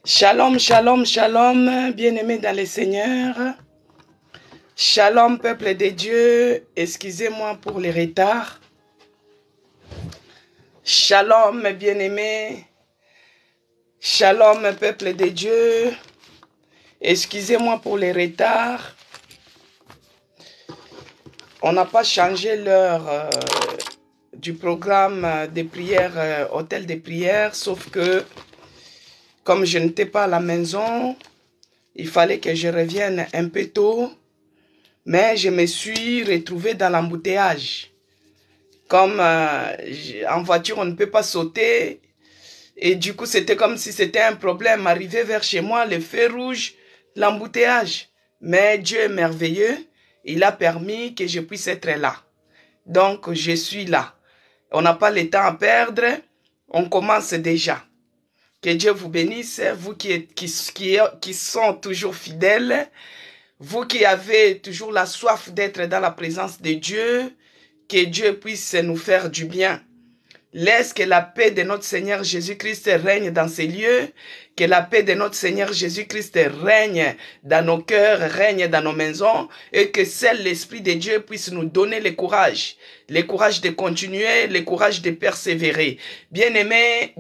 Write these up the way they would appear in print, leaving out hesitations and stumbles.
Shalom, shalom, shalom, bien-aimés dans le Seigneur. Shalom, peuple de Dieu. Excusez-moi pour les retards. Shalom, bien-aimés. Shalom, peuple de Dieu. Excusez-moi pour les retards. On n'a pas changé l'heure du programme des prières, hôtel des prières, sauf que comme je n'étais pas à la maison, il fallait que je revienne un peu tôt, mais je me suis retrouvé dans l'embouteillage. Comme en voiture, on ne peut pas sauter, et du coup, c'était comme si c'était un problème. Arrivé vers chez moi, le feu rouge, l'embouteillage. Mais Dieu est merveilleux, il a permis que je puisse être là. Donc, je suis là. On n'a pas le temps à perdre, on commence déjà. Que Dieu vous bénisse, vous qui sont toujours fidèles, vous qui avez toujours la soif d'être dans la présence de Dieu, que Dieu puisse nous faire du bien. Laisse que la paix de notre Seigneur Jésus-Christ règne dans ces lieux, que la paix de notre Seigneur Jésus-Christ règne dans nos cœurs, règne dans nos maisons, et que seul l'Esprit de Dieu puisse nous donner le courage de continuer, le courage de persévérer. Bien-aimés,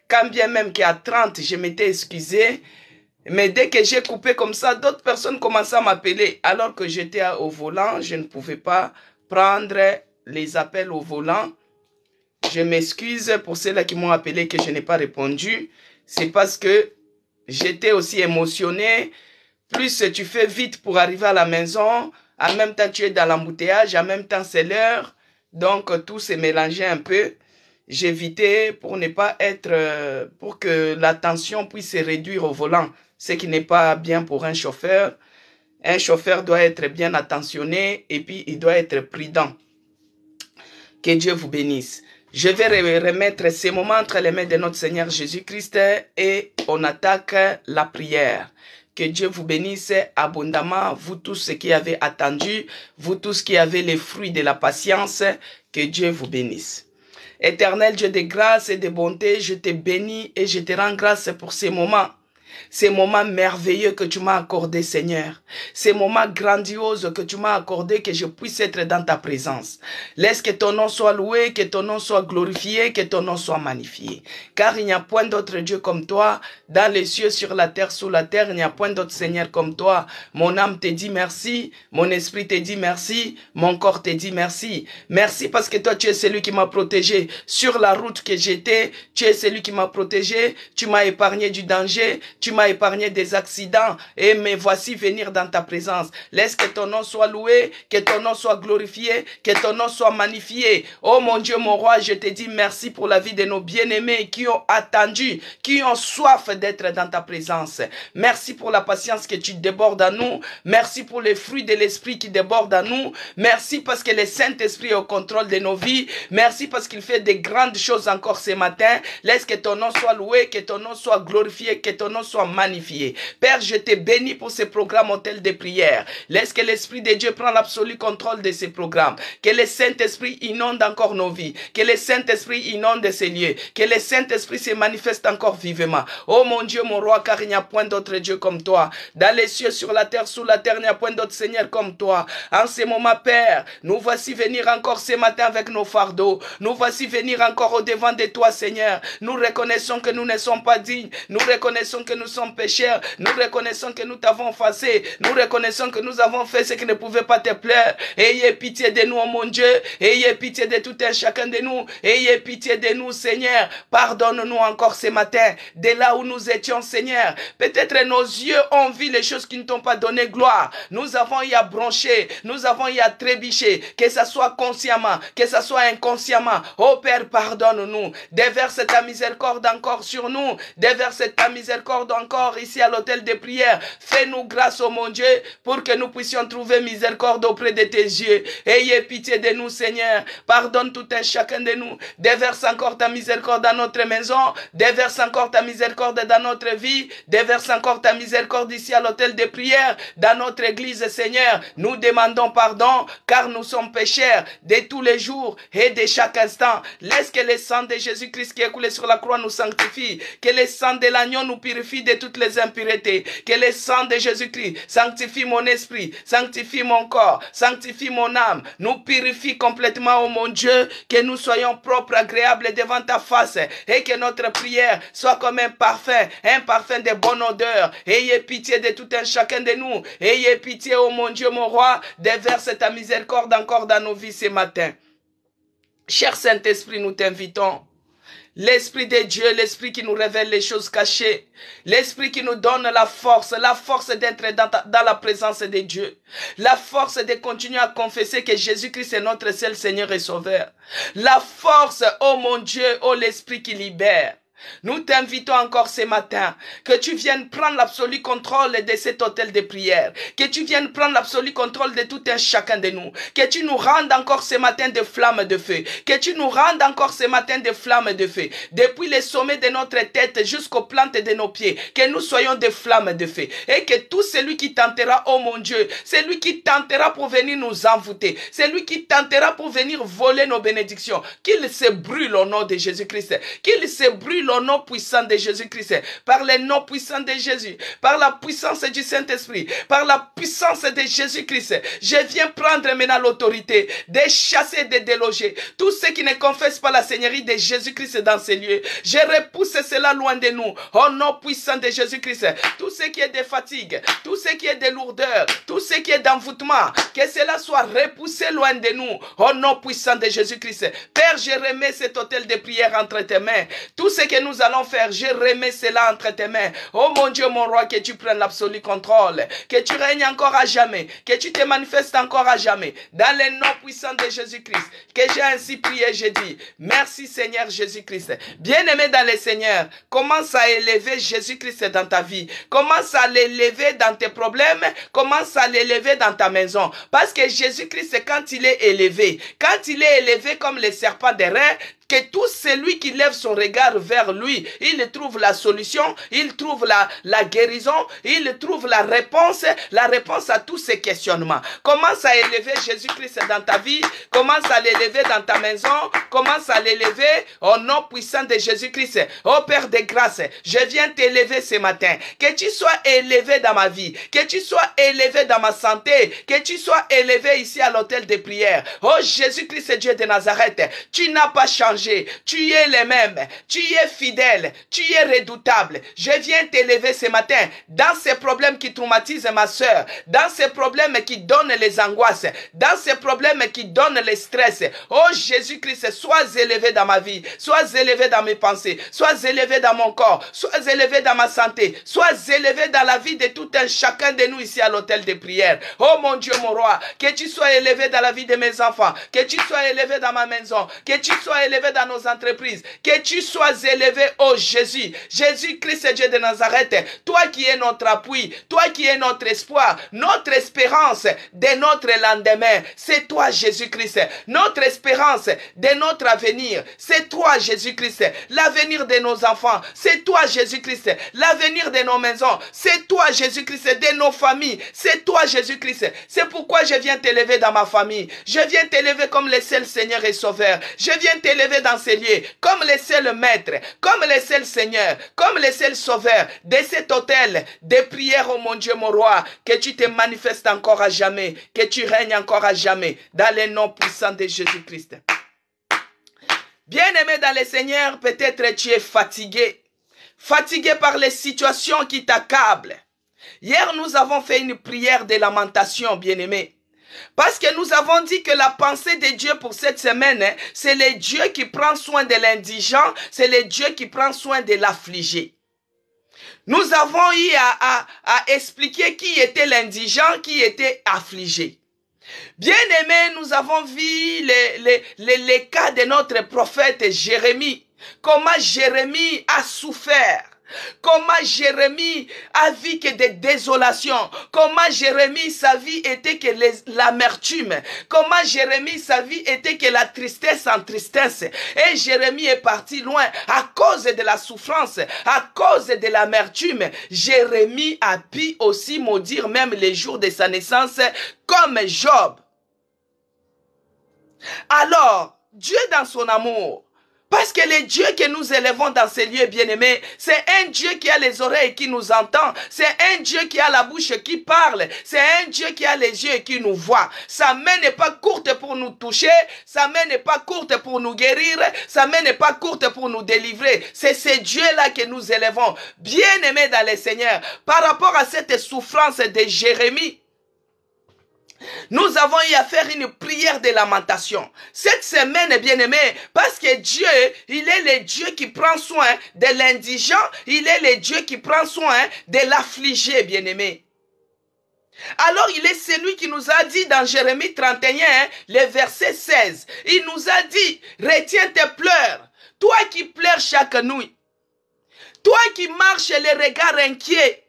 quand bien même qu'à 30, je m'étais excusé, mais dès que j'ai coupé comme ça, d'autres personnes commençaient à m'appeler. Alors que j'étais au volant, je ne pouvais pas prendre les appels au volant. Je m'excuse pour ceux-là qui m'ont appelé que je n'ai pas répondu. C'est parce que j'étais aussi émotionné. Plus tu fais vite pour arriver à la maison, en même temps tu es dans l'embouteillage, en même temps c'est l'heure. Donc tout s'est mélangé un peu. J'évitais pour ne pas être, pour que la tension puisse se réduire au volant, ce qui n'est pas bien pour un chauffeur. Un chauffeur doit être bien attentionné et puis il doit être prudent. Que Dieu vous bénisse. Je vais remettre ces moments entre les mains de notre Seigneur Jésus-Christ et on attaque la prière. Que Dieu vous bénisse abondamment, vous tous ceux qui avez attendu, vous tous qui avez les fruits de la patience, que Dieu vous bénisse. Éternel Dieu de grâce et de bonté, je te bénis et je te rends grâce pour ces moments merveilleux que tu m'as accordés, Seigneur. Ces moments grandioses que tu m'as accordés, que je puisse être dans ta présence. Laisse que ton nom soit loué, que ton nom soit glorifié, que ton nom soit magnifié. Car il n'y a point d'autre Dieu comme toi, dans les cieux, sur la terre, sous la terre, il n'y a point d'autre Seigneur comme toi. Mon âme te dit merci, mon esprit te dit merci, mon corps te dit merci. Merci parce que toi, tu es celui qui m'a protégé sur la route que j'étais. Tu es celui qui m'a protégé, tu m'as épargné du danger, tu m'as épargné des accidents et me voici venir dans ta présence. Laisse que ton nom soit loué, que ton nom soit glorifié, que ton nom soit magnifié. Oh mon Dieu, mon roi, je te dis merci pour la vie de nos bien-aimés qui ont attendu, qui ont soif d'être dans ta présence. Merci pour la patience que tu débordes à nous. Merci pour les fruits de l'esprit qui débordent à nous. Merci parce que le Saint-Esprit est au contrôle de nos vies. Merci parce qu'il fait de grandes choses encore ce matin. Laisse que ton nom soit loué, que ton nom soit glorifié, que ton nom soit magnifié. Père, je te bénis pour ce programme hôtel de prière. Laisse que l'Esprit de Dieu prenne l'absolu contrôle de ces programmes. Que le Saint-Esprit inonde encore nos vies. Que le Saint-Esprit inonde ces lieux. Que le Saint-Esprit se manifeste encore vivement. Oh mon Dieu, mon roi, car il n'y a point d'autre Dieu comme toi. Dans les cieux, sur la terre, sous la terre, il n'y a point d'autre Seigneur comme toi. En ce moment, Père, nous voici venir encore ce matin avec nos fardeaux. Nous voici venir encore au devant de toi, Seigneur. Nous reconnaissons que nous ne sommes pas dignes. Nous reconnaissons que nous sommes pécheurs. Nous reconnaissons que nous t'avons effacé. Nous reconnaissons que nous avons fait ce qui ne pouvait pas te plaire. Ayez pitié de nous, oh mon Dieu. Ayez pitié de tout un chacun de nous. Ayez pitié de nous, Seigneur. Pardonne-nous encore ce matin. De là où nous étions, Seigneur. Peut-être nos yeux ont vu les choses qui ne t'ont pas donné gloire. Nous avons y à broncher. Nous avons y à trébucher. Que ça soit consciemment, que ça soit inconsciemment. Oh Père, pardonne-nous. Déverse ta miséricorde encore sur nous. Déverse ta miséricorde encore ici à l'hôtel de prière. Fais-nous grâce, oh mon Dieu, pour que nous puissions trouver miséricorde auprès de tes yeux. Ayez pitié de nous, Seigneur. Pardonne tout un chacun de nous. Déverse encore ta miséricorde dans notre maison. Déverse encore ta miséricorde dans notre vie. Déverse encore ta miséricorde ici à l'hôtel de prière, dans notre église, Seigneur. Nous demandons pardon, car nous sommes pécheurs de tous les jours et de chaque instant. Laisse que le sang de Jésus-Christ qui est coulé sur la croix nous sanctifie. Que le sang de l'agneau nous purifie purifie de toutes les impuretés. Que le sang de Jésus-Christ sanctifie mon esprit, sanctifie mon corps, sanctifie mon âme, nous purifie complètement, oh mon Dieu, que nous soyons propres, agréables devant ta face et que notre prière soit comme un parfum de bonne odeur. Ayez pitié de tout un chacun de nous. Ayez pitié, oh mon Dieu, mon roi, déverse ta miséricorde encore dans nos vies ce matin. Cher Saint-Esprit, nous t'invitons. L'Esprit de Dieu, l'Esprit qui nous révèle les choses cachées, l'Esprit qui nous donne la force d'être dans la présence de Dieu, la force de continuer à confesser que Jésus-Christ est notre seul Seigneur et Sauveur, la force, oh mon Dieu, oh l'Esprit qui libère. Nous t'invitons encore ce matin que tu viennes prendre l'absolu contrôle de cet hôtel de prière, que tu viennes prendre l'absolu contrôle de tout un chacun de nous, que tu nous rendes encore ce matin de flammes de feu, que tu nous rendes encore ce matin de flammes de feu, depuis les sommets de notre tête jusqu'aux plantes de nos pieds, que nous soyons des flammes de feu, et que tout celui qui tentera, oh mon Dieu, celui qui tentera pour venir nous envoûter, celui qui tentera pour venir voler nos bénédictions, qu'il se brûle au nom de Jésus-Christ, qu'il se brûle au nom puissant de Jésus-Christ, par le nom puissant de Jésus, par la puissance du Saint-Esprit, par la puissance de Jésus-Christ. Je viens prendre maintenant l'autorité de chasser, de déloger tous ceux qui ne confessent pas la Seigneurie de Jésus-Christ dans ces lieux. Je repousse cela loin de nous, au nom puissant de Jésus-Christ. Tout ce qui est de fatigue, tout ce qui est de lourdeur, tout ce qui est d'envoûtement, que cela soit repoussé loin de nous, au nom puissant de Jésus-Christ. Père, je remets cet hôtel de prière entre tes mains. Tout ce que nous allons faire, je remets cela entre tes mains. Oh mon Dieu, mon roi, que tu prennes l'absolu contrôle, que tu règnes encore à jamais, que tu te manifestes encore à jamais, dans le nom puissant de Jésus-Christ, que j'ai ainsi prié, j'ai dit, merci Seigneur Jésus-Christ. Bien-aimé dans le Seigneur, commence à élever Jésus-Christ dans ta vie, commence à l'élever dans tes problèmes, commence à l'élever dans ta maison, parce que Jésus-Christ, quand il est élevé comme le serpent des reins, que tout celui qui lève son regard vers lui, il trouve la solution, il trouve la guérison, il trouve la réponse à tous ces questionnements. Commence à élever Jésus-Christ dans ta vie, commence à l'élever dans ta maison, commence à l'élever au nom puissant de Jésus-Christ. Oh Père de grâce, je viens t'élever ce matin. Que tu sois élevé dans ma vie, que tu sois élevé dans ma santé, que tu sois élevé ici à l'hôtel de prière. Oh Jésus-Christ, Dieu de Nazareth, tu n'as pas changé. Tu es le même, tu es fidèle, tu es redoutable. Je viens t'élever ce matin dans ces problèmes qui traumatisent ma soeur, dans ces problèmes qui donnent les angoisses, dans ces problèmes qui donnent le stress. Oh Jésus-Christ, sois élevé dans ma vie, sois élevé dans mes pensées, sois élevé dans mon corps, sois élevé dans ma santé, sois élevé dans la vie de tout un chacun de nous ici à l'hôtel de prière. Oh mon Dieu, mon roi, que tu sois élevé dans la vie de mes enfants, que tu sois élevé dans ma maison, que tu sois élevé dans nos entreprises, que tu sois élevé, oh Jésus, Jésus-Christ, Dieu de Nazareth, toi qui es notre appui, toi qui es notre espoir, notre espérance de notre lendemain, c'est toi Jésus-Christ, notre espérance de notre avenir, c'est toi Jésus-Christ, l'avenir de nos enfants, c'est toi Jésus-Christ, l'avenir de nos maisons, c'est toi Jésus-Christ, de nos familles, c'est toi Jésus-Christ. C'est pourquoi je viens t'élever dans ma famille, je viens t'élever comme le seul Seigneur et Sauveur, je viens t'élever dans ces lieux, comme le seul maître, comme le seul Seigneur, comme le seul Sauveur de cet hôtel de prière, oh mon Dieu, mon roi, que tu te manifestes encore à jamais, que tu règnes encore à jamais, dans le nom puissant de Jésus-Christ. Bien-aimé dans le Seigneur, peut-être tu es fatigué par les situations qui t'accablent. Hier, nous avons fait une prière de lamentation, bien-aimé. Parce que nous avons dit que la pensée de Dieu pour cette semaine, c'est le Dieu qui prend soin de l'indigent, c'est le Dieu qui prend soin de l'affligé. Nous avons eu à expliquer qui était l'indigent, qui était affligé. Bien aimé, nous avons vu les cas de notre prophète Jérémie, comment Jérémie a souffert. Comment Jérémie a vu que des désolations. Comment Jérémie, sa vie était que l'amertume. Comment Jérémie, sa vie était que la tristesse en tristesse. Et Jérémie est parti loin à cause de la souffrance, à cause de l'amertume. Jérémie a pu aussi maudire même les jours de sa naissance comme Job. Alors, Dieu dans son amour, Parce que le Dieu que nous élevons dans ces lieux bien-aimés, c'est un Dieu qui a les oreilles qui nous entend. C'est un Dieu qui a la bouche qui parle. C'est un Dieu qui a les yeux qui nous voit. Sa main n'est pas courte pour nous toucher. Sa main n'est pas courte pour nous guérir. Sa main n'est pas courte pour nous délivrer. C'est ce Dieu-là que nous élevons. Bien-aimés dans le Seigneur, par rapport à cette souffrance de Jérémie, nous avons eu à faire une prière de lamentation. Cette semaine, bien-aimés, parce que Dieu, il est le Dieu qui prend soin de l'indigent, il est le Dieu qui prend soin de l'affligé, bien-aimé. Alors, il est celui qui nous a dit dans Jérémie 31, le verset 16, il nous a dit, retiens tes pleurs, toi qui pleures chaque nuit, toi qui marches les regards inquiets,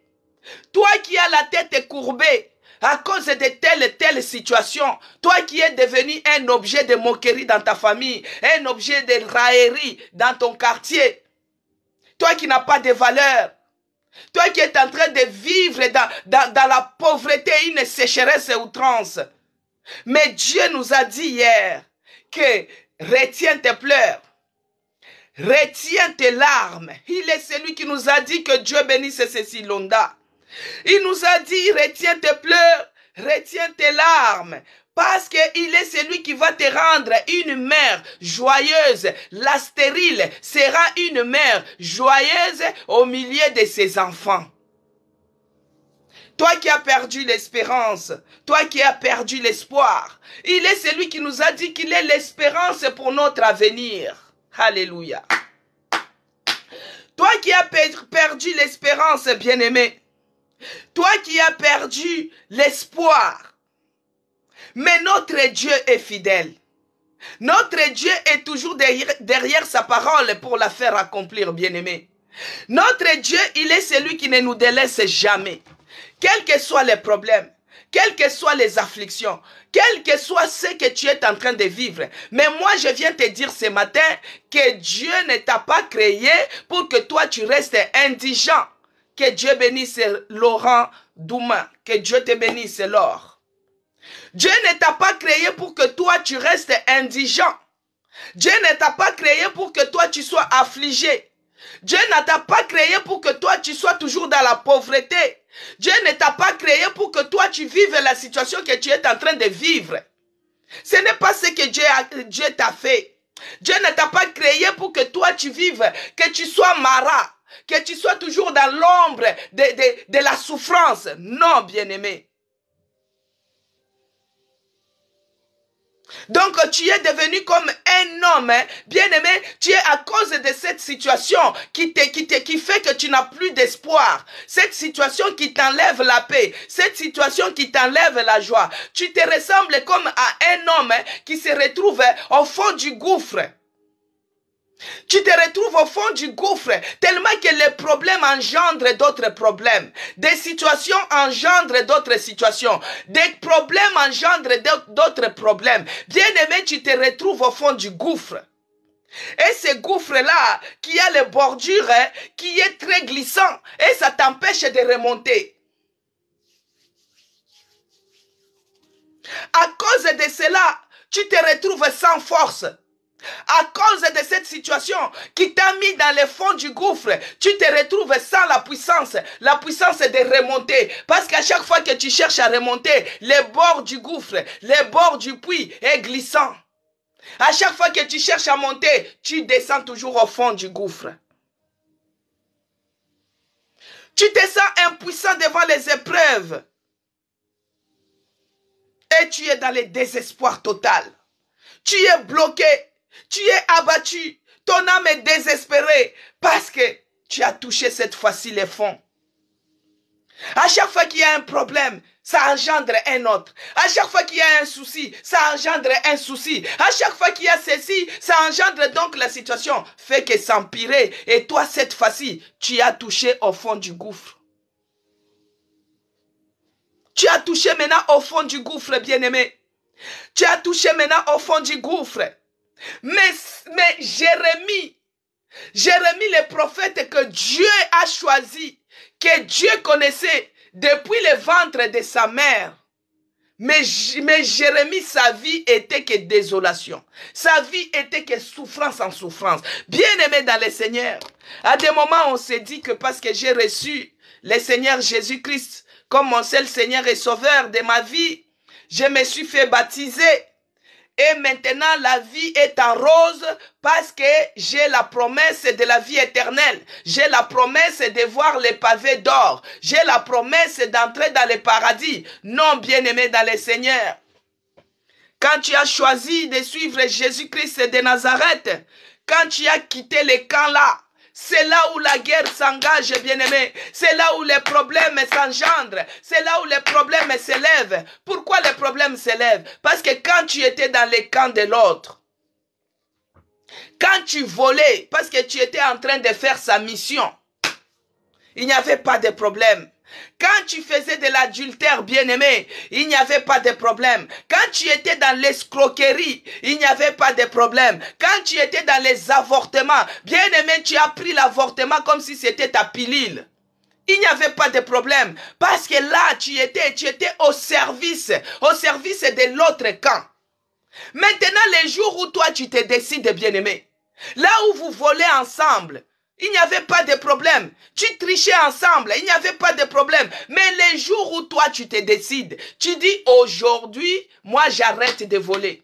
toi qui as la tête courbée, à cause de telle et telle situation, toi qui es devenu un objet de moquerie dans ta famille, un objet de raillerie dans ton quartier, toi qui n'as pas de valeur, toi qui es en train de vivre dans la pauvreté, une sécheresse et outrance. Mais Dieu nous a dit hier que retiens tes pleurs, retiens tes larmes. Il est celui qui nous a dit que Dieu bénisse ceci, Londa. Il nous a dit, retiens tes pleurs, retiens tes larmes, parce qu'il est celui qui va te rendre une mère joyeuse. La stérile sera une mère joyeuse au milieu de ses enfants. Toi qui as perdu l'espérance, toi qui as perdu l'espoir, il est celui qui nous a dit qu'il est l'espérance pour notre avenir. Alléluia. Toi qui as perdu l'espérance, bien-aimé, toi qui as perdu l'espoir, mais notre Dieu est fidèle. Notre Dieu est toujours derrière sa parole pour la faire accomplir, bien-aimé. Notre Dieu, il est celui qui ne nous délaisse jamais. Quels que soient les problèmes, quelles que soient les afflictions, quel que soit ce que tu es en train de vivre. Mais moi, je viens te dire ce matin que Dieu ne t'a pas créé pour que toi, tu restes indigent. Que Dieu bénisse Laurent Douma. Que Dieu te bénisse, Laure. Dieu ne t'a pas créé pour que toi, tu restes indigent. Dieu ne t'a pas créé pour que toi, tu sois affligé. Dieu ne t'a pas créé pour que toi, tu sois toujours dans la pauvreté. Dieu ne t'a pas créé pour que toi, tu vives la situation que tu es en train de vivre. Ce n'est pas ce que Dieu t'a fait. Dieu ne t'a pas créé pour que toi, tu vives, que tu sois marat. Que tu sois toujours dans l'ombre de la souffrance. Non, bien-aimé. Donc, tu es devenu comme un homme, bien-aimé. Tu es à cause de cette situation qui fait que tu n'as plus d'espoir. Cette situation qui t'enlève la paix. Cette situation qui t'enlève la joie. Tu te ressembles comme à un homme qui se retrouve au fond du gouffre. Tu te retrouves au fond du gouffre tellement que les problèmes engendrent d'autres problèmes. Des situations engendrent d'autres situations. Des problèmes engendrent d'autres problèmes. Bien-aimé, tu te retrouves au fond du gouffre. Et ce gouffre-là, qui a les bordures, qui est très glissant, et ça t'empêche de remonter. À cause de cela, tu te retrouves sans force. À cause de cette situation qui t'a mis dans le fond du gouffre, tu te retrouves sans la puissance de remonter. Parce qu'à chaque fois que tu cherches à remonter, les bords du gouffre, les bords du puits est glissant. À chaque fois que tu cherches à monter, tu descends toujours au fond du gouffre. Tu te sens impuissant devant les épreuves. Et tu es dans le désespoir total. Tu es bloqué. Tu es abattu, ton âme est désespérée parce que tu as touché cette fois-ci les fonds. À chaque fois qu'il y a un problème, ça engendre un autre. À chaque fois qu'il y a un souci, ça engendre un souci. À chaque fois qu'il y a ceci, ça engendre donc la situation fait que s'empirer. Et toi, cette fois-ci, tu as touché au fond du gouffre. Tu as touché maintenant au fond du gouffre, bien-aimé. Tu as touché maintenant au fond du gouffre. Mais Jérémie le prophète que Dieu a choisi, que Dieu connaissait depuis le ventre de sa mère, Mais Jérémie, sa vie était que désolation. Sa vie était que souffrance en souffrance. Bien-aimé dans le Seigneur, à des moments, on s'est dit que parce que j'ai reçu le Seigneur Jésus-Christ comme mon seul Seigneur et Sauveur de ma vie, je me suis fait baptiser. Et maintenant, la vie est en rose parce que j'ai la promesse de la vie éternelle. J'ai la promesse de voir les pavés d'or. J'ai la promesse d'entrer dans le paradis. Non, bien-aimé dans le Seigneur. Quand tu as choisi de suivre Jésus-Christ de Nazareth, quand tu as quitté les camps là, c'est là où la guerre s'engage, bien-aimé. C'est là où les problèmes s'engendrent. C'est là où les problèmes s'élèvent. Pourquoi les problèmes s'élèvent? Parce que quand tu étais dans les camps de l'autre, quand tu volais, parce que tu étais en train de faire sa mission, il n'y avait pas de problème. Quand tu faisais de l'adultère, bien-aimé, il n'y avait pas de problème. Quand tu étais dans l'escroquerie, il n'y avait pas de problème. Quand tu étais dans les avortements, bien-aimé, tu as pris l'avortement comme si c'était ta pilule. Il n'y avait pas de problème. Parce que là, tu étais au service de l'autre camp. Maintenant, les jours où toi, tu te décides, bien-aimé, là où vous volez ensemble, il n'y avait pas de problème. Tu trichais ensemble, il n'y avait pas de problème. Mais les jours où toi, tu te décides, tu dis, aujourd'hui, moi, j'arrête de voler.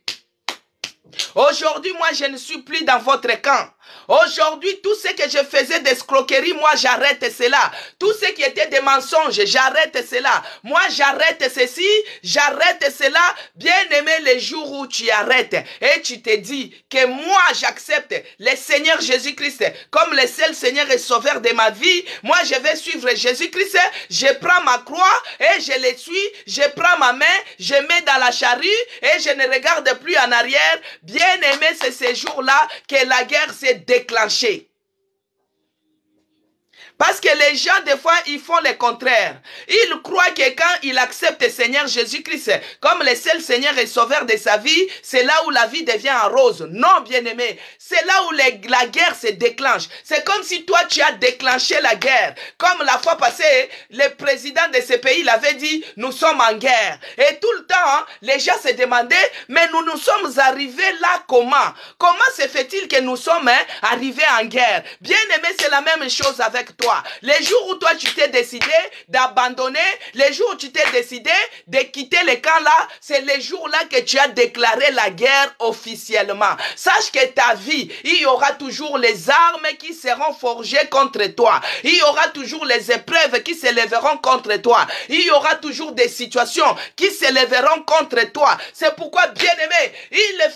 Aujourd'hui, moi, je ne suis plus dans votre camp. Aujourd'hui, tout ce que je faisais d'escroquerie, moi, j'arrête cela. Tout ce qui était des mensonges, j'arrête cela. Moi, j'arrête ceci, j'arrête cela. Bien aimé, les jours où tu arrêtes et tu te dis que moi, j'accepte le Seigneur Jésus-Christ comme le seul Seigneur et Sauveur de ma vie. Moi, je vais suivre Jésus-Christ. Je prends ma croix et je le suis. Je prends ma main, je mets dans la charrue et je ne regarde plus en arrière. Bien aimé, c'est ces jours-là que la guerre s'est déclenchée. Parce que les gens, des fois, ils font le contraire. Ils croient que quand ils acceptent le Seigneur Jésus-Christ comme le seul Seigneur et Sauveur de sa vie, c'est là où la vie devient en rose. Non, bien-aimé. C'est là où la guerre se déclenche. C'est comme si toi, tu as déclenché la guerre. Comme la fois passée, le président de ce pays l'avait dit, nous sommes en guerre. Et tout le temps, les gens se demandaient, mais nous sommes arrivés là comment? Comment se fait-il que nous sommes arrivés en guerre? Bien-aimé, c'est la même chose avec toi. Les jours où toi tu t'es décidé d'abandonner, les jours où tu t'es décidé de quitter le camp là, c'est les jours là que tu as déclaré la guerre officiellement. Sache que ta vie, il y aura toujours les armes qui seront forgées contre toi. Il y aura toujours les épreuves qui s'élèveront contre toi. Il y aura toujours des situations qui s'élèveront contre toi. C'est pourquoi, bien-aimé, ils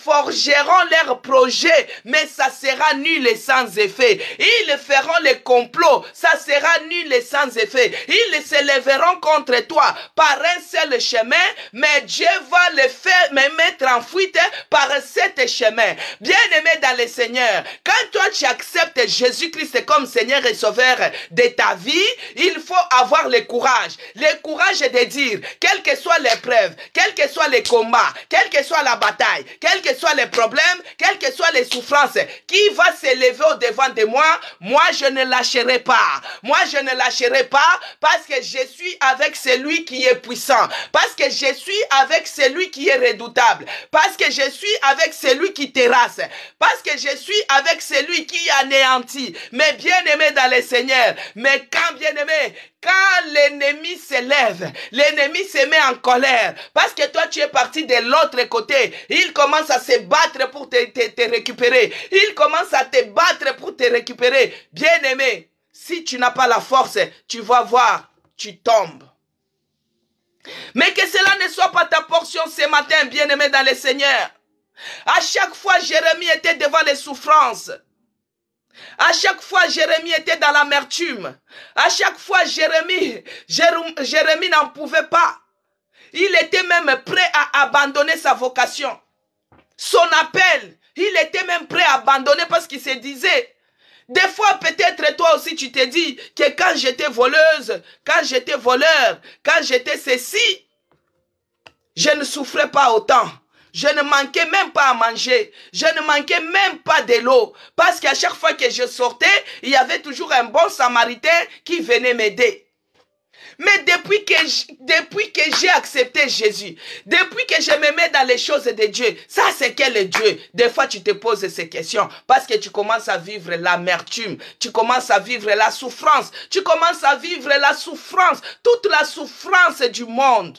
forgeront leurs projets, mais ça sera nul et sans effet. Ils feront les complots, ça sera nul et sans effet. Ils se lèveront contre toi par un seul chemin, mais Dieu va les faire me mettre en fuite par cet chemin. Bien-aimé dans le Seigneur, quand toi tu acceptes Jésus-Christ comme Seigneur et Sauveur de ta vie, il faut avoir le courage de dire, quelle que soit l'épreuve, quels que soient les combats, quelle que soit la bataille, quels que soient les problèmes, quelles que soient les souffrances, qui va s'élever au-devant de moi, moi je ne lâcherai pas. Moi je ne lâcherai pas parce que je suis avec celui qui est puissant. Parce que je suis avec celui qui est redoutable. Parce que je suis avec celui qui terrasse. Parce que je suis avec celui qui anéantit. Mais bien-aimé dans le Seigneur, mais quand bien-aimé, quand l'ennemi s'élève, l'ennemi se met en colère, parce que toi tu es parti de l'autre côté, il commence à se battre pour te récupérer, il commence à te battre pour te récupérer. Bien-aimé, si tu n'as pas la force, tu vas voir, tu tombes. Mais que cela ne soit pas ta portion ce matin, bien-aimé dans le Seigneur. À chaque fois, Jérémie était devant les souffrances. À chaque fois, Jérémie était dans l'amertume. À chaque fois, Jérémie n'en pouvait pas. Il était même prêt à abandonner sa vocation. Son appel, il était même prêt à abandonner parce qu'il se disait, des fois peut-être toi aussi tu te dis que quand j'étais voleuse, quand j'étais voleur, quand j'étais ceci, je ne souffrais pas autant. Je ne manquais même pas à manger. Je ne manquais même pas de l'eau. Parce qu'à chaque fois que je sortais, il y avait toujours un bon samaritain qui venait m'aider. Mais depuis que j'ai accepté Jésus, depuis que je me mets dans les choses de Dieu, ça c'est quel est Dieu? Des fois tu te poses ces questions parce que tu commences à vivre l'amertume, tu commences à vivre la souffrance, tu commences à vivre la souffrance, toute la souffrance du monde.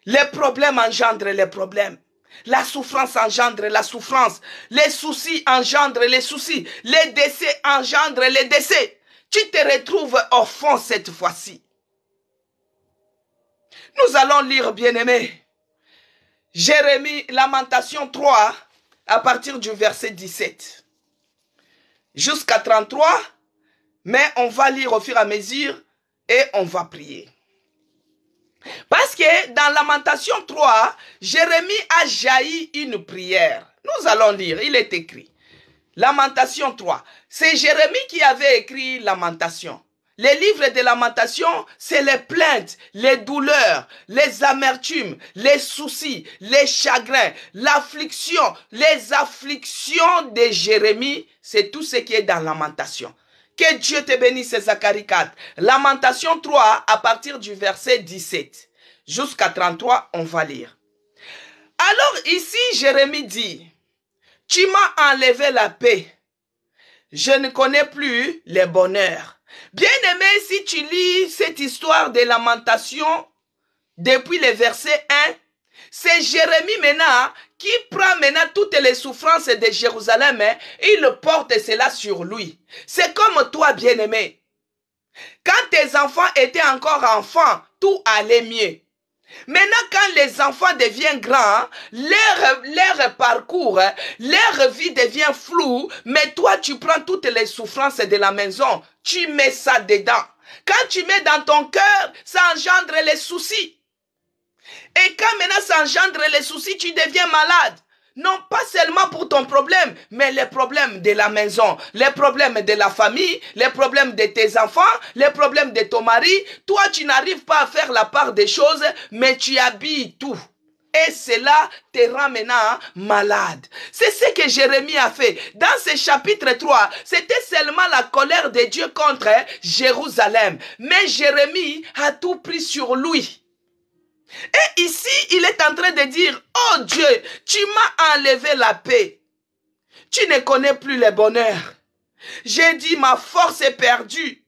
Les problèmes engendrent les problèmes. La souffrance engendre la souffrance. Les soucis engendrent les soucis. Les décès engendrent les décès. Tu te retrouves au fond cette fois-ci. Nous allons lire, bien-aimés, Jérémie, Lamentation 3, à partir du verset 17. Jusqu'à 33, mais on va lire au fur et à mesure et on va prier. Parce que dans Lamentation 3, Jérémie a jailli une prière. Nous allons lire, il est écrit. Lamentation 3. C'est Jérémie qui avait écrit Lamentation. Les livres de Lamentation, c'est les plaintes, les douleurs, les amertumes, les soucis, les chagrins, l'affliction, les afflictions de Jérémie. C'est tout ce qui est dans Lamentation. Que Dieu te bénisse, Zacharie 4. Lamentation 3, à partir du verset 17 jusqu'à 33, on va lire. Alors ici, Jérémie dit, « Tu m'as enlevé la paix. Je ne connais plus le bonheur. » Bien-aimé, si tu lis cette histoire de lamentation depuis le verset 1, c'est Jérémie maintenant qui prend maintenant toutes les souffrances de Jérusalem et il porte cela sur lui. C'est comme toi, bien-aimé. Quand tes enfants étaient encore enfants, tout allait mieux. Maintenant, quand les enfants deviennent grands, leur parcours, leur vie devient floue, mais toi, tu prends toutes les souffrances de la maison, tu mets ça dedans. Quand tu mets dans ton cœur, ça engendre les soucis. Et quand maintenant ça engendre les soucis, tu deviens malade. Non pas seulement pour ton problème, mais les problèmes de la maison, les problèmes de la famille, les problèmes de tes enfants, les problèmes de ton mari. Toi, tu n'arrives pas à faire la part des choses, mais tu habilles tout. Et cela te rend maintenant malade. C'est ce que Jérémie a fait. Dans ce chapitre 3, c'était seulement la colère de Dieu contre Jérusalem. Mais Jérémie a tout pris sur lui. Et ici, il est en train de dire, oh Dieu, tu m'as enlevé la paix. Tu ne connais plus le bonheur. J'ai dit, ma force est perdue.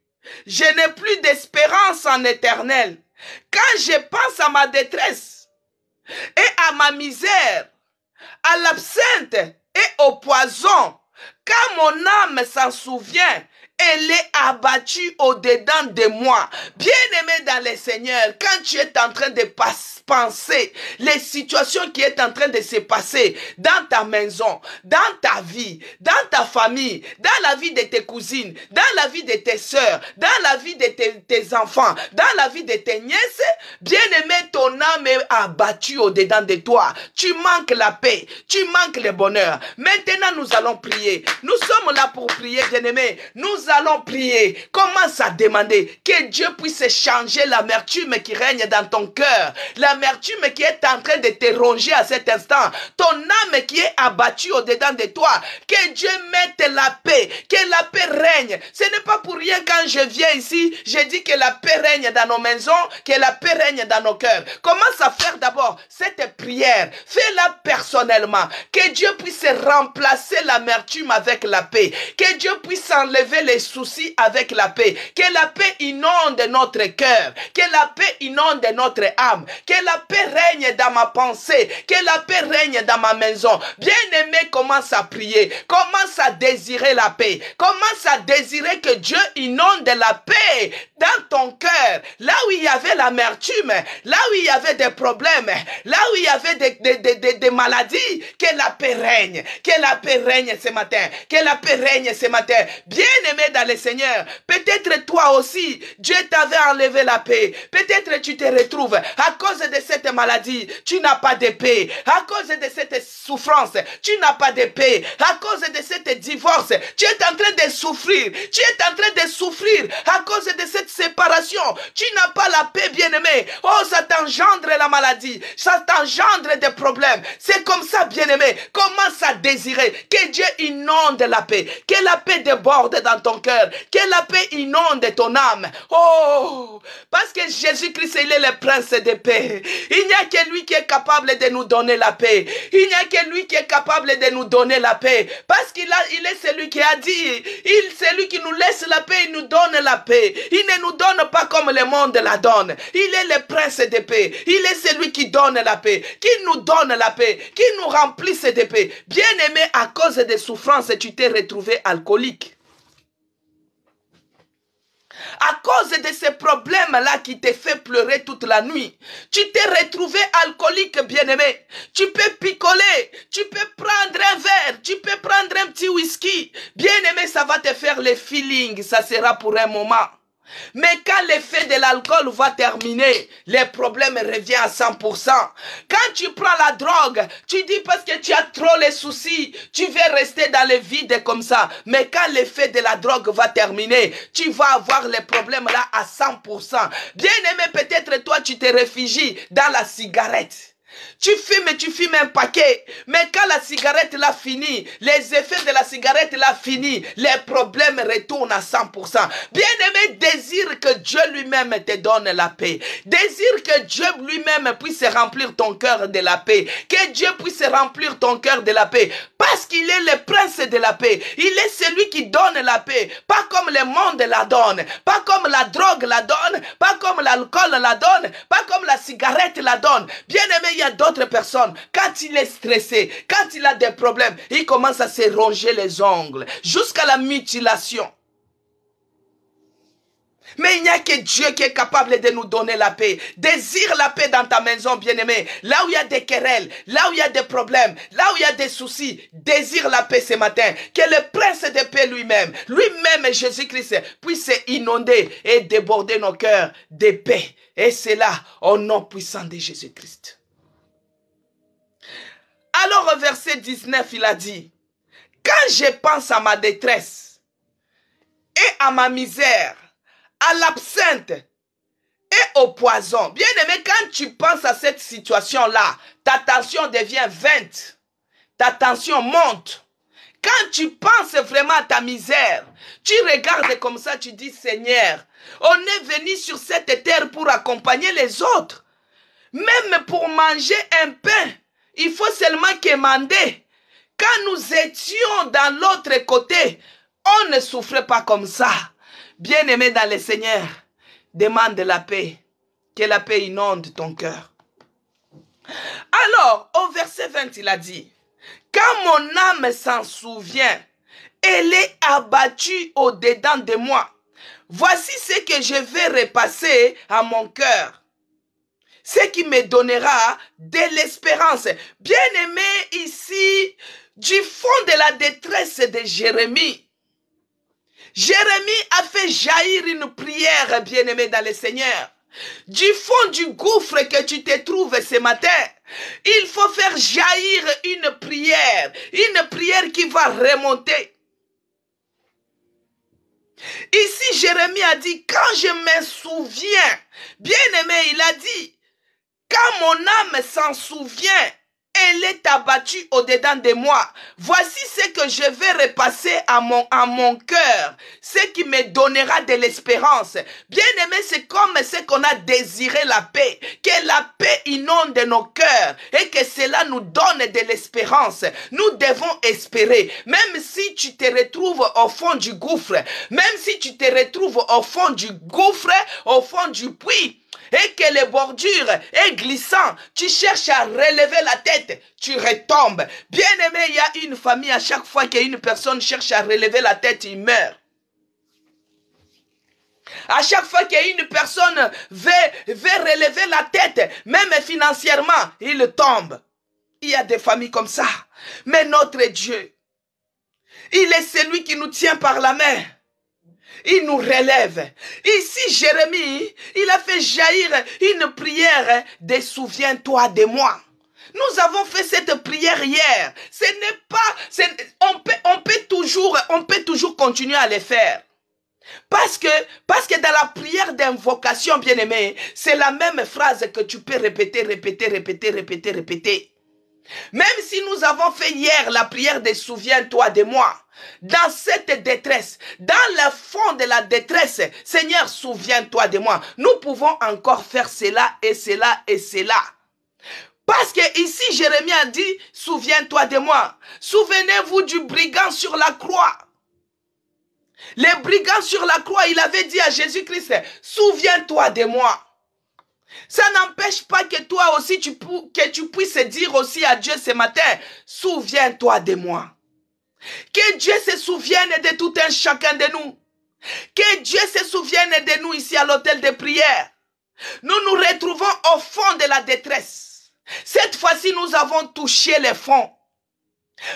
Je n'ai plus d'espérance en éternel. Quand je pense à ma détresse et à ma misère, à l'absinthe et au poison, quand mon âme s'en souvient, elle est abattue au-dedans de moi. Bien-aimé dans le Seigneur, quand tu es en train de penser les situations qui est en train de se passer dans ta maison, dans ta vie, dans ta famille, dans la vie de tes cousines, dans la vie de tes sœurs, dans la vie de tes enfants, dans la vie de tes nièces, bien-aimé, ton âme est abattue au-dedans de toi. Tu manques la paix, tu manques le bonheur. Maintenant, nous allons prier. Nous sommes là pour prier, bien-aimé. Nous allons prier. Commence à demander que Dieu puisse changer l'amertume qui règne dans ton cœur. L'amertume qui est en train de te ronger à cet instant. Ton âme qui est abattue au-dedans de toi. Que Dieu mette la paix. Que la paix règne. Ce n'est pas pour rien quand je viens ici, je dis que la paix règne dans nos maisons, que la paix règne dans nos cœurs. Commence à faire d'abord cette prière. Fais-la personnellement. Que Dieu puisse remplacer l'amertume avec la paix. Que Dieu puisse enlever les soucis avec la paix. Que la paix inonde notre cœur. Que la paix inonde notre âme. Que la paix règne dans ma pensée. Que la paix règne dans ma maison. Bien-aimé, commence à prier. Commence à désirer la paix. Commence à désirer que Dieu inonde la paix dans ton cœur. Là où il y avait l'amertume, là où il y avait des problèmes, là où il y avait des maladies, que la paix règne. Que la paix règne ce matin. Que la paix règne ce matin. Bien-aimé dans le Seigneur, peut-être toi aussi, Dieu t'avait enlevé la paix. Peut-être tu te retrouves à cause de cette maladie, tu n'as pas de paix. À cause de cette souffrance, tu n'as pas de paix. À cause de cette divorce, tu es en train de souffrir. Tu es en train de souffrir à cause de cette séparation. Tu n'as pas la paix, bien-aimé. Oh, ça t'engendre la maladie. Ça t'engendre des problèmes. C'est comme ça, bien-aimé. Commence à désirer que Dieu inonde inonde la paix. Que la paix déborde dans ton cœur. Que la paix inonde ton âme. Oh, parce que Jésus-Christ, il est le prince de paix. Il n'y a que lui qui est capable de nous donner la paix. Il n'y a que lui qui est capable de nous donner la paix. Parce il est celui qui a dit, c'est lui qui nous laisse la paix, il nous donne la paix. Il ne nous donne pas comme le monde la donne. Il est le prince de paix. Il est celui qui donne la paix, qui nous donne la paix, qui nous remplisse de paix. Bien-aimé, à cause des souffrances, tu t'es retrouvé alcoolique. À cause de ces problèmes-là qui te fait pleurer toute la nuit, tu t'es retrouvé alcoolique, bien-aimé. Tu peux picoler, tu peux prendre un verre, tu peux prendre un petit whisky. Bien-aimé, ça va te faire le feeling, ça sera pour un moment. Mais quand l'effet de l'alcool va terminer, le problème revient à 100%. Quand tu prends la drogue, tu dis parce que tu as trop les soucis, tu veux rester dans le vide comme ça. Mais quand l'effet de la drogue va terminer, tu vas avoir les problèmes là à 100%. Bien aimé, peut-être toi tu te réfugies dans la cigarette. Tu fumes un paquet, mais quand la cigarette l'a fini, les effets de la cigarette l'a fini, les problèmes retournent à 100%. Bien-aimé, désire que Dieu lui-même te donne la paix. Désire que Dieu lui-même puisse remplir ton cœur de la paix. Que Dieu puisse remplir ton cœur de la paix. Parce qu'il est le prince de la paix. Il est celui qui donne la paix. Pas comme le monde la donne. Pas comme la drogue la donne. Pas comme l'alcool la donne. Pas comme la cigarette la donne. Bien-aimé, il y a d'autres personnes, quand il est stressé, quand il a des problèmes, il commence à se ronger les ongles jusqu'à la mutilation. Mais il n'y a que Dieu qui est capable de nous donner la paix. Désire la paix dans ta maison, bien-aimé. Là où il y a des querelles, là où il y a des problèmes, là où il y a des soucis, désire la paix ce matin. Que le prince de paix lui-même, Jésus-Christ, puisse inonder et déborder nos cœurs de paix. Et c'est là, au nom puissant de Jésus-Christ. Alors au verset 19, il a dit, quand je pense à ma détresse et à ma misère, à l'absinthe et au poison. Bien aimé, quand tu penses à cette situation-là, ta tension devient 20. Ta tension monte. Quand tu penses vraiment à ta misère, tu regardes comme ça, tu dis, Seigneur, on est venu sur cette terre pour accompagner les autres. Même pour manger un pain, il faut seulement quémander. Quand nous étions dans l'autre côté, on ne souffrait pas comme ça. Bien-aimé dans le Seigneur, demande la paix. Que la paix inonde ton cœur. Alors, au verset 20, il a dit, quand mon âme s'en souvient, elle est abattue au-dedans de moi. Voici ce que je vais repasser à mon cœur. Ce qui me donnera de l'espérance. Bien-aimé, ici, du fond de la détresse de Jérémie, Jérémie a fait jaillir une prière, bien-aimé dans le Seigneur. Du fond du gouffre que tu te trouves ce matin, il faut faire jaillir une prière qui va remonter. Ici, Jérémie a dit, quand je me souviens, bien-aimé, il a dit, quand mon âme s'en souvient, elle est abattue au-dedans de moi. Voici ce que je vais repasser à mon cœur, ce qui me donnera de l'espérance. Bien-aimé, c'est comme ce qu'on a désiré la paix, que la paix inonde nos cœurs et que cela nous donne de l'espérance. Nous devons espérer, même si tu te retrouves au fond du gouffre, même si tu te retrouves au fond du gouffre, au fond du puits, et que les bordures est glissant, tu cherches à relever la tête, tu retombes. Bien-aimé, il y a une famille, à chaque fois qu'une personne cherche à relever la tête, il meurt. À chaque fois qu'une personne veut relever la tête, même financièrement, il tombe. Il y a des familles comme ça. Mais notre Dieu, il est celui qui nous tient par la main. Il nous relève. Ici, Jérémie, il a fait jaillir une prière de souviens-toi de moi. Nous avons fait cette prière hier. Ce n'est pas, on peut toujours continuer à le faire. Parce que dans la prière d'invocation, bien-aimé, c'est la même phrase que tu peux répéter. Même si nous avons fait hier la prière de souviens-toi de moi, dans cette détresse, dans le fond de la détresse, Seigneur, souviens-toi de moi. Nous pouvons encore faire cela et cela et cela. Parce que ici, Jérémie a dit, souviens-toi de moi. Souvenez-vous du brigand sur la croix. Le brigand sur la croix, il avait dit à Jésus-Christ, souviens-toi de moi. Ça n'empêche pas que toi aussi, que tu puisses dire aussi à Dieu ce matin, souviens-toi de moi. Que Dieu se souvienne de tout un chacun de nous. Que Dieu se souvienne de nous ici à l'hôtel de prière. Nous nous retrouvons au fond de la détresse. Cette fois-ci, nous avons touché le fond.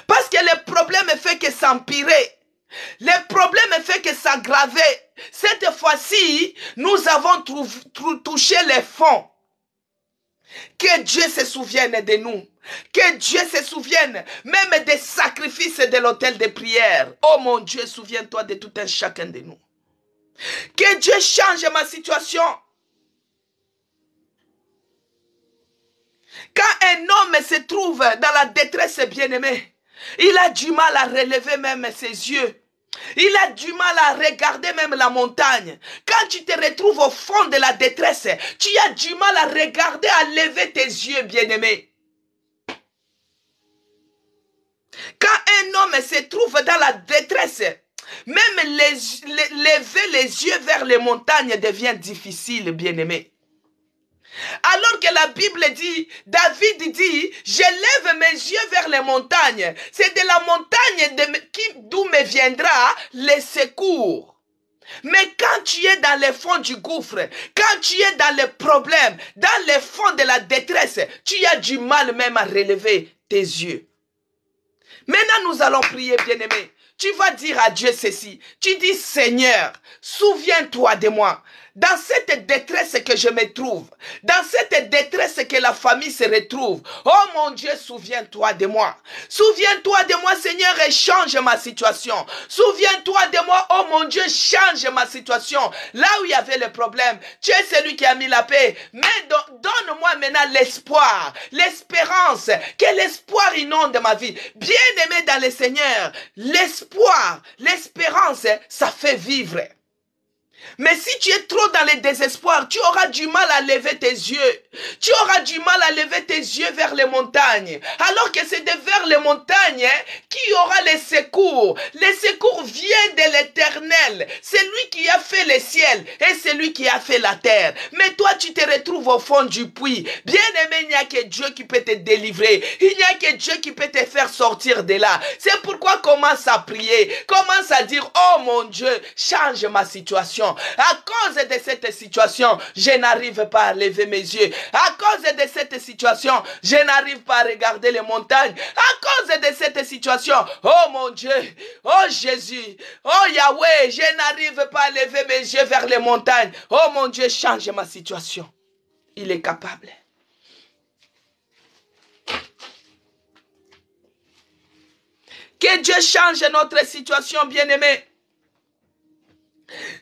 Parce que le problème fait que s'empirer. Le problème fait que s'aggraver. Cette fois-ci, nous avons touché le fond. Que Dieu se souvienne de nous. Que Dieu se souvienne même des sacrifices de l'autel de prière. Oh mon Dieu, souviens-toi de tout un chacun de nous. Que Dieu change ma situation. Quand un homme se trouve dans la détresse bien-aimée, il a du mal à relever même ses yeux. Il a du mal à regarder même la montagne. Quand tu te retrouves au fond de la détresse, tu as du mal à regarder, à lever tes yeux, bien-aimé. Quand un homme se trouve dans la détresse, même lever les yeux vers les montagnes devient difficile, bien-aimé. Alors que la Bible dit, David dit, je lève mes yeux vers les montagnes. C'est de la montagne d'où me viendra le secours. Mais quand tu es dans le fond du gouffre, quand tu es dans le problème, dans le fond de la détresse, tu as du mal même à relever tes yeux. Maintenant, nous allons prier, bien-aimé. Tu vas dire à Dieu ceci. Tu dis, Seigneur, souviens-toi de moi. Dans cette détresse que je me trouve, dans cette détresse que la famille se retrouve, oh mon Dieu, souviens-toi de moi. Souviens-toi de moi, Seigneur, et change ma situation. Souviens-toi de moi, oh mon Dieu, change ma situation. Là où il y avait le problème, tu es celui qui a mis la paix. Mais donne-moi maintenant l'espoir, l'espérance, que l'espoir inonde ma vie. Bien-aimé dans le Seigneur, l'espoir, l'espérance, ça fait vivre. Mais si tu es trop dans le désespoir, tu auras du mal à lever tes yeux. Tu auras du mal à lever tes yeux vers les montagnes. Alors que c'est vers les montagnes qui aura les secours. Les secours viennent de l'Éternel. C'est lui qui a fait les ciels et c'est lui qui a fait la terre. Mais toi, tu te retrouves au fond du puits. Bien-aimé, il n'y a que Dieu qui peut te délivrer. Il n'y a que Dieu qui peut te faire sortir de là. C'est pourquoi commence à prier. Commence à dire, oh mon Dieu, change ma situation. À cause de cette situation, je n'arrive pas à lever mes yeux. À cause de cette situation, je n'arrive pas à regarder les montagnes. À cause de cette situation, oh mon Dieu, oh Jésus, oh Yahweh, je n'arrive pas à lever mes yeux vers les montagnes. Oh mon Dieu, change ma situation. Il est capable. Que Dieu change notre situation, bien-aimé.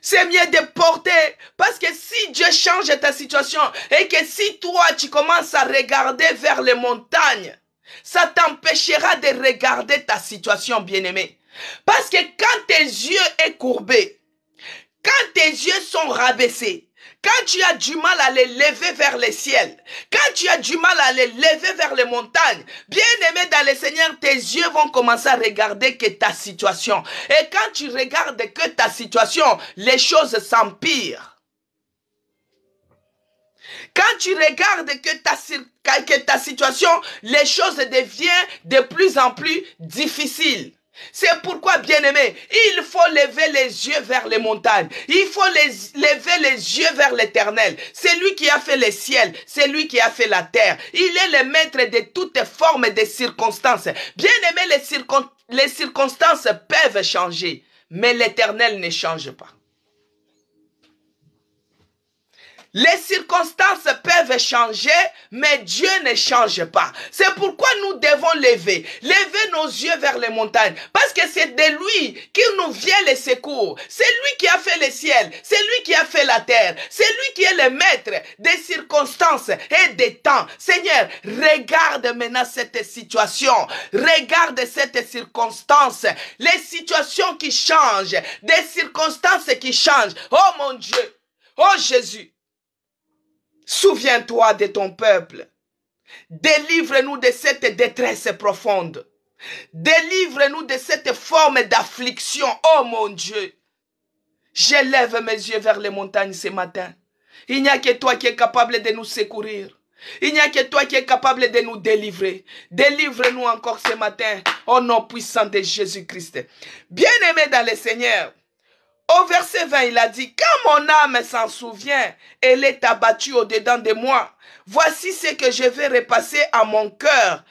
C'est mieux de porter, parce que si Dieu change ta situation et que si toi tu commences à regarder vers les montagnes, ça t'empêchera de regarder ta situation, bien-aimé. Parce que quand tes yeux sont courbés, quand tes yeux sont rabaissés, quand tu as du mal à les lever vers le ciel, quand tu as du mal à les lever vers les montagnes, bien-aimé dans le Seigneur, tes yeux vont commencer à regarder que ta situation. Et quand tu regardes que ta situation, les choses s'empirent. Quand tu regardes que ta situation, les choses deviennent de plus en plus difficiles. C'est pourquoi, bien-aimé, il faut lever les yeux vers les montagnes. Il faut lever les yeux vers l'Éternel. C'est lui qui a fait les ciels. C'est lui qui a fait la terre. Il est le maître de toutes formes de circonstances. Bien-aimé, les circonstances peuvent changer, mais l'Éternel ne change pas. Les circonstances peuvent changer, mais Dieu ne change pas. C'est pourquoi nous devons lever nos yeux vers les montagnes, parce que c'est de lui qui nous vient les secours. C'est lui qui a fait le ciel, c'est lui qui a fait la terre, c'est lui qui est le maître des circonstances et des temps. Seigneur, regarde maintenant cette situation, regarde cette circonstance, les situations qui changent, des circonstances qui changent. Oh mon Dieu, oh Jésus, souviens-toi de ton peuple. Délivre-nous de cette détresse profonde. Délivre-nous de cette forme d'affliction. Oh mon Dieu. Je lève mes yeux vers les montagnes ce matin. Il n'y a que toi qui es capable de nous secourir. Il n'y a que toi qui es capable de nous délivrer. Délivre-nous encore ce matin. Au nom puissant de Jésus-Christ. Bien-aimé dans le Seigneur. Au verset 20, il a dit, quand mon âme s'en souvient, elle est abattue au-dedans de moi. Voici ce que je vais repasser à mon cœur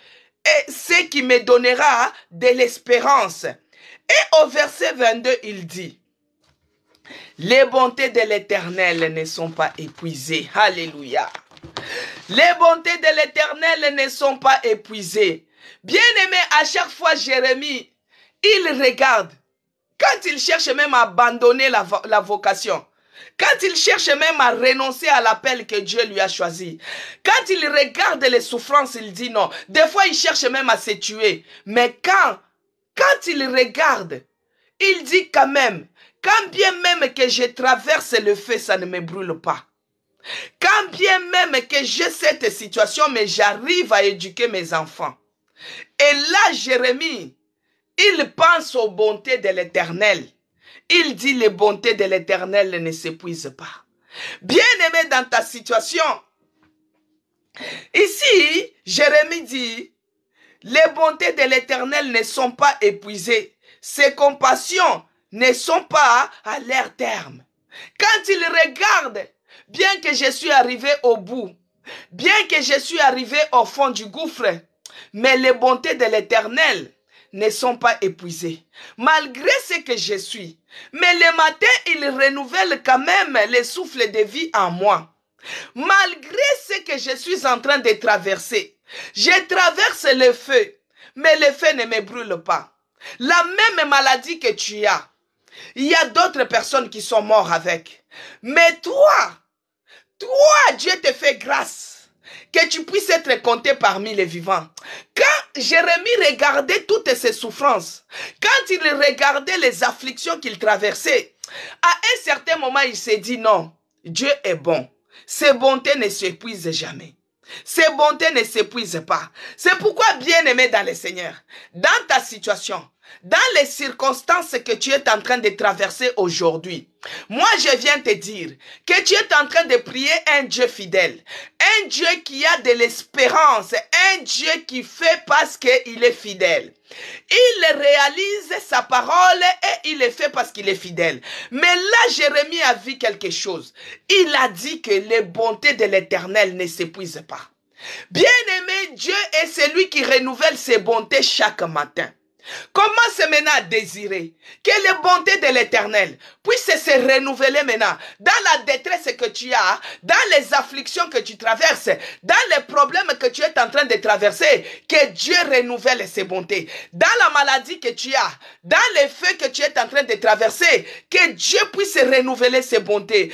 et ce qui me donnera de l'espérance. Et au verset 22, il dit, les bontés de l'Éternel ne sont pas épuisées. Alléluia. Les bontés de l'Éternel ne sont pas épuisées. Bien-aimé, à chaque fois, Jérémie, il regarde. Quand il cherche même à abandonner la vocation, quand il cherche même à renoncer à l'appel que Dieu lui a choisi, quand il regarde les souffrances, il dit non. Des fois, il cherche même à se tuer. Mais quand il regarde, il dit quand même, quand bien même que je traverse le feu, ça ne me brûle pas. Quand bien même que j'ai cette situation, mais j'arrive à éduquer mes enfants. Et là, Jérémie, il pense aux bontés de l'Éternel. Il dit les bontés de l'Éternel ne s'épuisent pas. Bien-aimé dans ta situation, ici, Jérémie dit, les bontés de l'Éternel ne sont pas épuisées. Ses compassions ne sont pas à leur terme. Quand il regarde, bien que je suis arrivé au bout, bien que je suis arrivé au fond du gouffre, mais les bontés de l'Éternel ne sont pas épuisés, malgré ce que je suis. Mais le matin, il renouvelle quand même le souffle de vie en moi. Malgré ce que je suis en train de traverser, je traverse le feu, mais le feu ne me brûle pas. La même maladie que tu as, il y a d'autres personnes qui sont mortes avec. Mais toi, Dieu te fait grâce que tu puisses être compté parmi les vivants. Quand Jérémie regardait toutes ces souffrances, quand il regardait les afflictions qu'il traversait, à un certain moment, il s'est dit non, Dieu est bon. Ses bontés ne s'épuisent jamais. Ses bontés ne s'épuisent pas. C'est pourquoi, bien-aimé dans le Seigneur, dans ta situation, dans les circonstances que tu es en train de traverser aujourd'hui, moi je viens te dire que tu es en train de prier un Dieu fidèle, un Dieu qui a de l'espérance, un Dieu qui fait parce qu'il est fidèle. Il réalise sa parole et il le fait parce qu'il est fidèle. Mais là, Jérémie a vu quelque chose. Il a dit que les bontés de l'Éternel ne s'épuisent pas. Bien-aimé, Dieu est celui qui renouvelle ses bontés chaque matin. Commence maintenant à désirer que les bontés de l'Éternel puissent se renouveler maintenant dans la détresse que tu as, dans les afflictions que tu traverses, dans les problèmes que tu es en train de traverser, que Dieu renouvelle ses bontés. Dans la maladie que tu as, dans les feux que tu es en train de traverser, que Dieu puisse renouveler ses bontés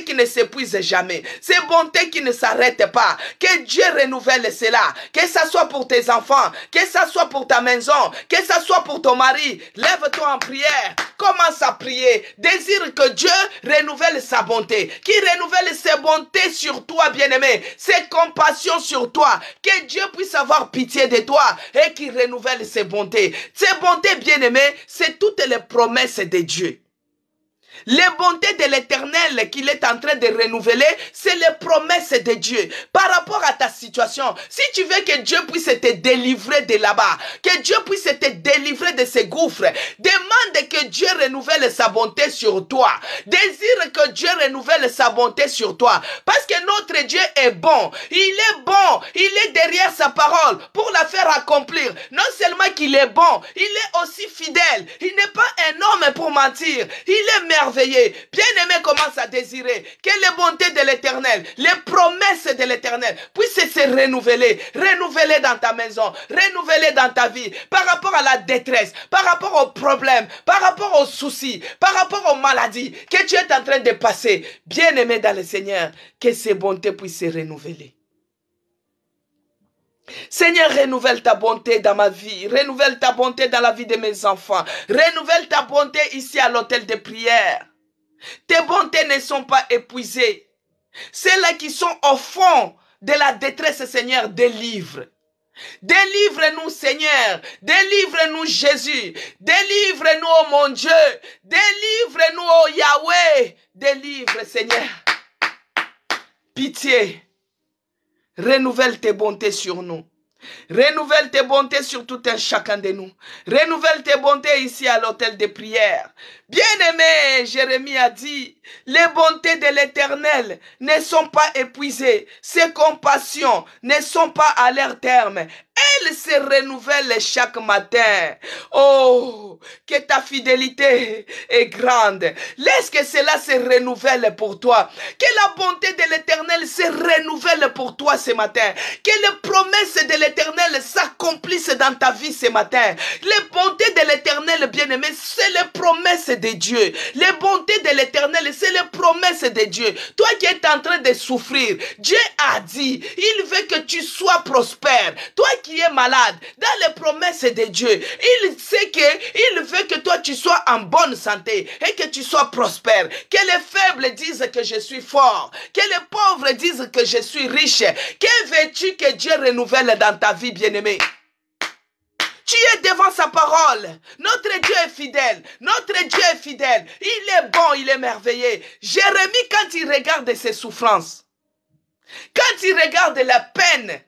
qui ne s'épuisent jamais, ces bontés qui ne s'arrêtent pas, que Dieu renouvelle cela, que ça soit pour tes enfants, que ça soit pour ta maison, que ça soit pour ton mari. Lève-toi en prière, commence à prier, désire que Dieu renouvelle sa bonté, qu'il renouvelle ses bontés sur toi, bien-aimé, ses compassions sur toi, que Dieu puisse avoir pitié de toi et qu'il renouvelle ses bontés. Ces bontés, bien-aimé, c'est toutes les promesses de Dieu. Les bontés de l'Éternel qu'il est en train de renouveler, c'est les promesses de Dieu par rapport à ta situation. Si tu veux que Dieu puisse te délivrer de là-bas, que Dieu puisse te délivrer de ces gouffres, demande que Dieu renouvelle sa bonté sur toi. Désire que Dieu renouvelle sa bonté sur toi. Parce que notre Dieu est bon. Il est bon. Il est derrière sa parole pour la faire accomplir. Non seulement qu'il est bon, il est aussi fidèle. Il n'est pas un homme pour mentir. Il est merveilleux. émerveiller. Bien-aimé, commence à désirer que les bontés de l'Éternel, les promesses de l'Éternel puissent se renouveler. Renouveler dans ta maison, renouveler dans ta vie, par rapport à la détresse, par rapport aux problèmes, par rapport aux soucis, par rapport aux maladies que tu es en train de passer. Bien-aimé dans le Seigneur, que ces bontés puissent se renouveler. Seigneur, renouvelle ta bonté dans ma vie, renouvelle ta bonté dans la vie de mes enfants, renouvelle ta bonté ici à l'hôtel de prière. Tes bontés ne sont pas épuisées. Celles-là qui sont au fond de la détresse, Seigneur, délivre. Délivre-nous, Seigneur. Délivre-nous, Jésus. Délivre-nous, oh mon Dieu. Délivre-nous, oh Yahweh. Délivre, Seigneur. Pitié. Renouvelle tes bontés sur nous. Renouvelle tes bontés sur tout un chacun de nous. Renouvelle tes bontés ici à l'hôtel de prière. Bien-aimé, Jérémie a dit, les bontés de l'Éternel ne sont pas épuisées. Ses compassions ne sont pas à leur terme. Elles se renouvellent chaque matin. Oh, que ta fidélité est grande. Laisse que cela se renouvelle pour toi. Que la bonté de l'Éternel se renouvelle pour toi ce matin. Que les promesses de l'Éternel s'accomplissent dans ta vie ce matin. Les bontés de l'Éternel, bien-aimé, c'est les promesses de Dieu. Les bontés de l'Éternel, c'est les promesses de Dieu. Toi qui es en train de souffrir, Dieu a dit, il veut que tu sois prospère. Toi qui es malade, dans les promesses de Dieu, il sait qu'il veut que toi tu sois en bonne santé et que tu sois prospère. Que les faibles disent que je suis fort. Que les pauvres disent que je suis riche. Que veux-tu que Dieu renouvelle dans ta vie, bien-aimé? Tu es devant sa parole. Notre Dieu est fidèle. Notre Dieu est fidèle. Il est bon, il est merveilleux. Jérémie, quand il regarde ses souffrances, quand il regarde la peine,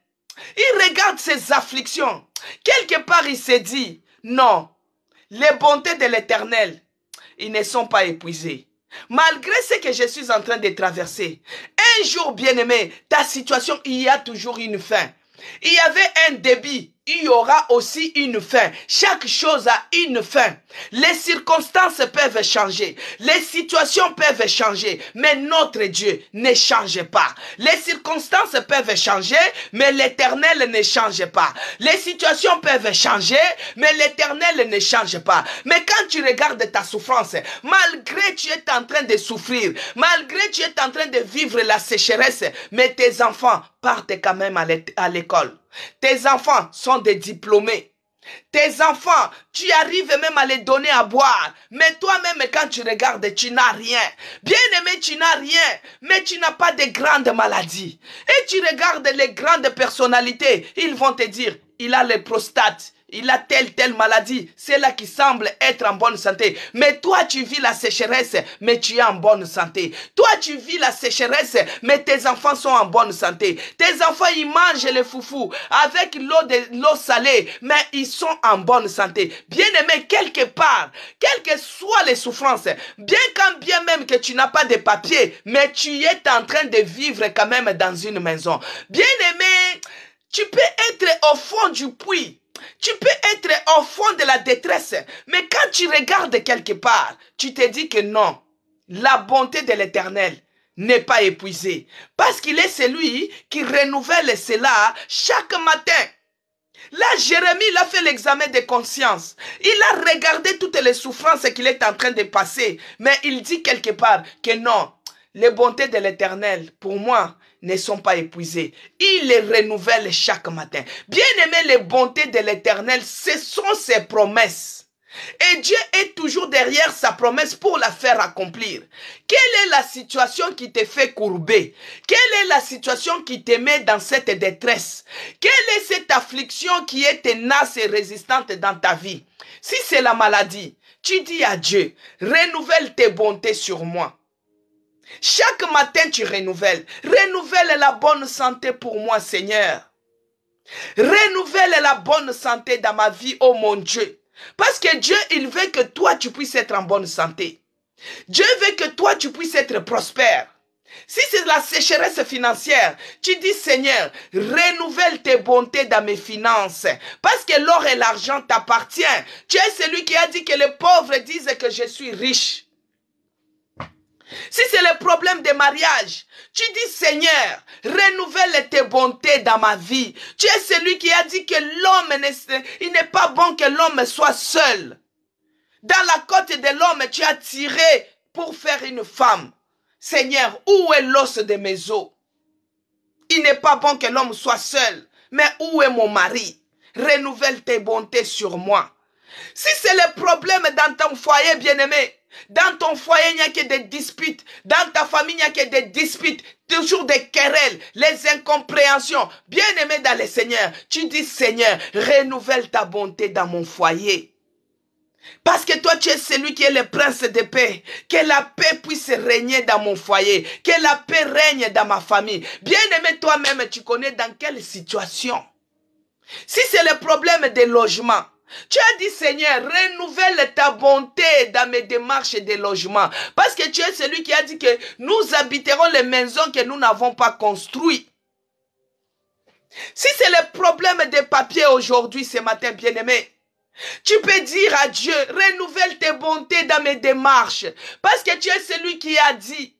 il regarde ses afflictions, quelque part il s'est dit, non, les bontés de l'Éternel, ils ne sont pas épuisées. Malgré ce que je suis en train de traverser, un jour, bien-aimé, ta situation, il y a toujours une fin. Il y avait un début, il y aura aussi une fin. Chaque chose a une fin. Les circonstances peuvent changer. Les situations peuvent changer. Mais notre Dieu ne change pas. Les circonstances peuvent changer, mais l'Éternel ne change pas. Les situations peuvent changer, mais l'Éternel ne change pas. Mais quand tu regardes ta souffrance, malgré tu es en train de souffrir, malgré tu es en train de vivre la sécheresse, mais tes enfants partent quand même à l'école. Tes enfants sont des diplômés. Tes enfants, tu arrives même à les donner à boire. Mais toi-même, quand tu regardes, tu n'as rien. Bien-aimé, tu n'as rien. Mais tu n'as pas de grandes maladies. Et tu regardes les grandes personnalités. Ils vont te dire, il a le prostate. Il a telle maladie, c'est là qui semble être en bonne santé. Mais toi, tu vis la sécheresse, mais tu es en bonne santé. Toi, tu vis la sécheresse, mais tes enfants sont en bonne santé. Tes enfants, ils mangent le foufou avec l'eau salée, mais ils sont en bonne santé. Bien-aimé, quelque part, quelles que soient les souffrances, bien même que tu n'as pas de papier, mais tu es en train de vivre quand même dans une maison. Bien-aimé, tu peux être au fond du puits. Tu peux être au fond de la détresse, mais quand tu regardes quelque part, tu te dis que non, la bonté de l'Éternel n'est pas épuisée, parce qu'il est celui qui renouvelle cela chaque matin. Là, Jérémie, il a fait l'examen de conscience. Il a regardé toutes les souffrances qu'il est en train de passer, mais il dit quelque part que non, les bontés de l'Éternel, pour moi, ne sont pas épuisées. Il les renouvelle chaque matin. Bien aimé, les bontés de l'Éternel, ce sont ses promesses. Et Dieu est toujours derrière sa promesse pour la faire accomplir. Quelle est la situation qui te fait courber? Quelle est la situation qui te met dans cette détresse? Quelle est cette affliction qui est tenace et résistante dans ta vie? Si c'est la maladie, tu dis à Dieu, renouvelle tes bontés sur moi. Chaque matin, tu renouvelles. Renouvelle la bonne santé pour moi, Seigneur. Renouvelle la bonne santé dans ma vie, oh mon Dieu. Parce que Dieu, il veut que toi, tu puisses être en bonne santé. Dieu veut que toi, tu puisses être prospère. Si c'est la sécheresse financière, tu dis, Seigneur, renouvelle tes bontés dans mes finances. Parce que l'or et l'argent t'appartiennent. Tu es celui qui a dit que les pauvres disent que je suis riche. Si c'est le problème des mariages, tu dis Seigneur, renouvelle tes bontés dans ma vie. Tu es celui qui a dit que l'homme, il n'est pas bon que l'homme soit seul. Dans la côte de l'homme, tu as tiré pour faire une femme. Seigneur, où est l'os de mes os? Il n'est pas bon que l'homme soit seul. Mais où est mon mari? Renouvelle tes bontés sur moi. Si c'est le problème dans ton foyer, bien-aimé, dans ton foyer, il n'y a que des disputes. Dans ta famille, il n'y a que des disputes. Toujours des querelles, les incompréhensions. Bien-aimé dans le Seigneur, tu dis Seigneur, renouvelle ta bonté dans mon foyer. Parce que toi, tu es celui qui est le prince de paix. Que la paix puisse régner dans mon foyer. Que la paix règne dans ma famille. Bien-aimé, toi-même, tu connais dans quelle situation. Si c'est le problème des logements, tu as dit, Seigneur, renouvelle ta bonté dans mes démarches de logement. Parce que tu es celui qui a dit que nous habiterons les maisons que nous n'avons pas construites. Si c'est le problème des papiers aujourd'hui, ce matin, bien-aimé, tu peux dire à Dieu, renouvelle tes bontés dans mes démarches. Parce que tu es celui qui a dit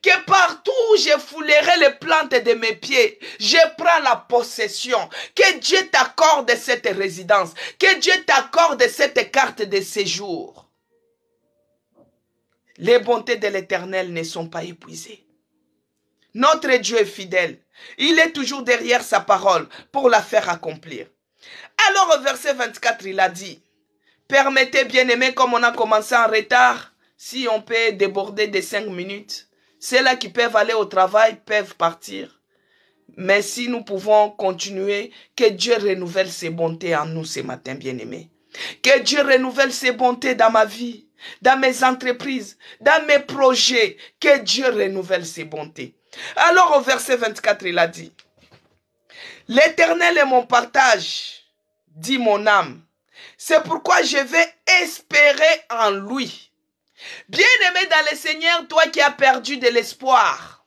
que partout où je foulerai les plantes de mes pieds, je prends la possession. Que Dieu t'accorde cette résidence. Que Dieu t'accorde cette carte de séjour. Les bontés de l'Éternel ne sont pas épuisées. Notre Dieu est fidèle. Il est toujours derrière sa parole pour la faire accomplir. Alors au verset 24, il a dit, permettez bien-aimés, comme on a commencé en retard, si on peut déborder de 5 minutes, ceux-là qui peuvent aller au travail peuvent partir. Mais si nous pouvons continuer, que Dieu renouvelle ses bontés en nous ce matin, bien-aimés. Que Dieu renouvelle ses bontés dans ma vie, dans mes entreprises, dans mes projets. Que Dieu renouvelle ses bontés. Alors au verset 24, il a dit, l'Éternel est mon partage, dit mon âme. C'est pourquoi je vais espérer en lui. Bien-aimé dans le Seigneur, toi qui as perdu de l'espoir.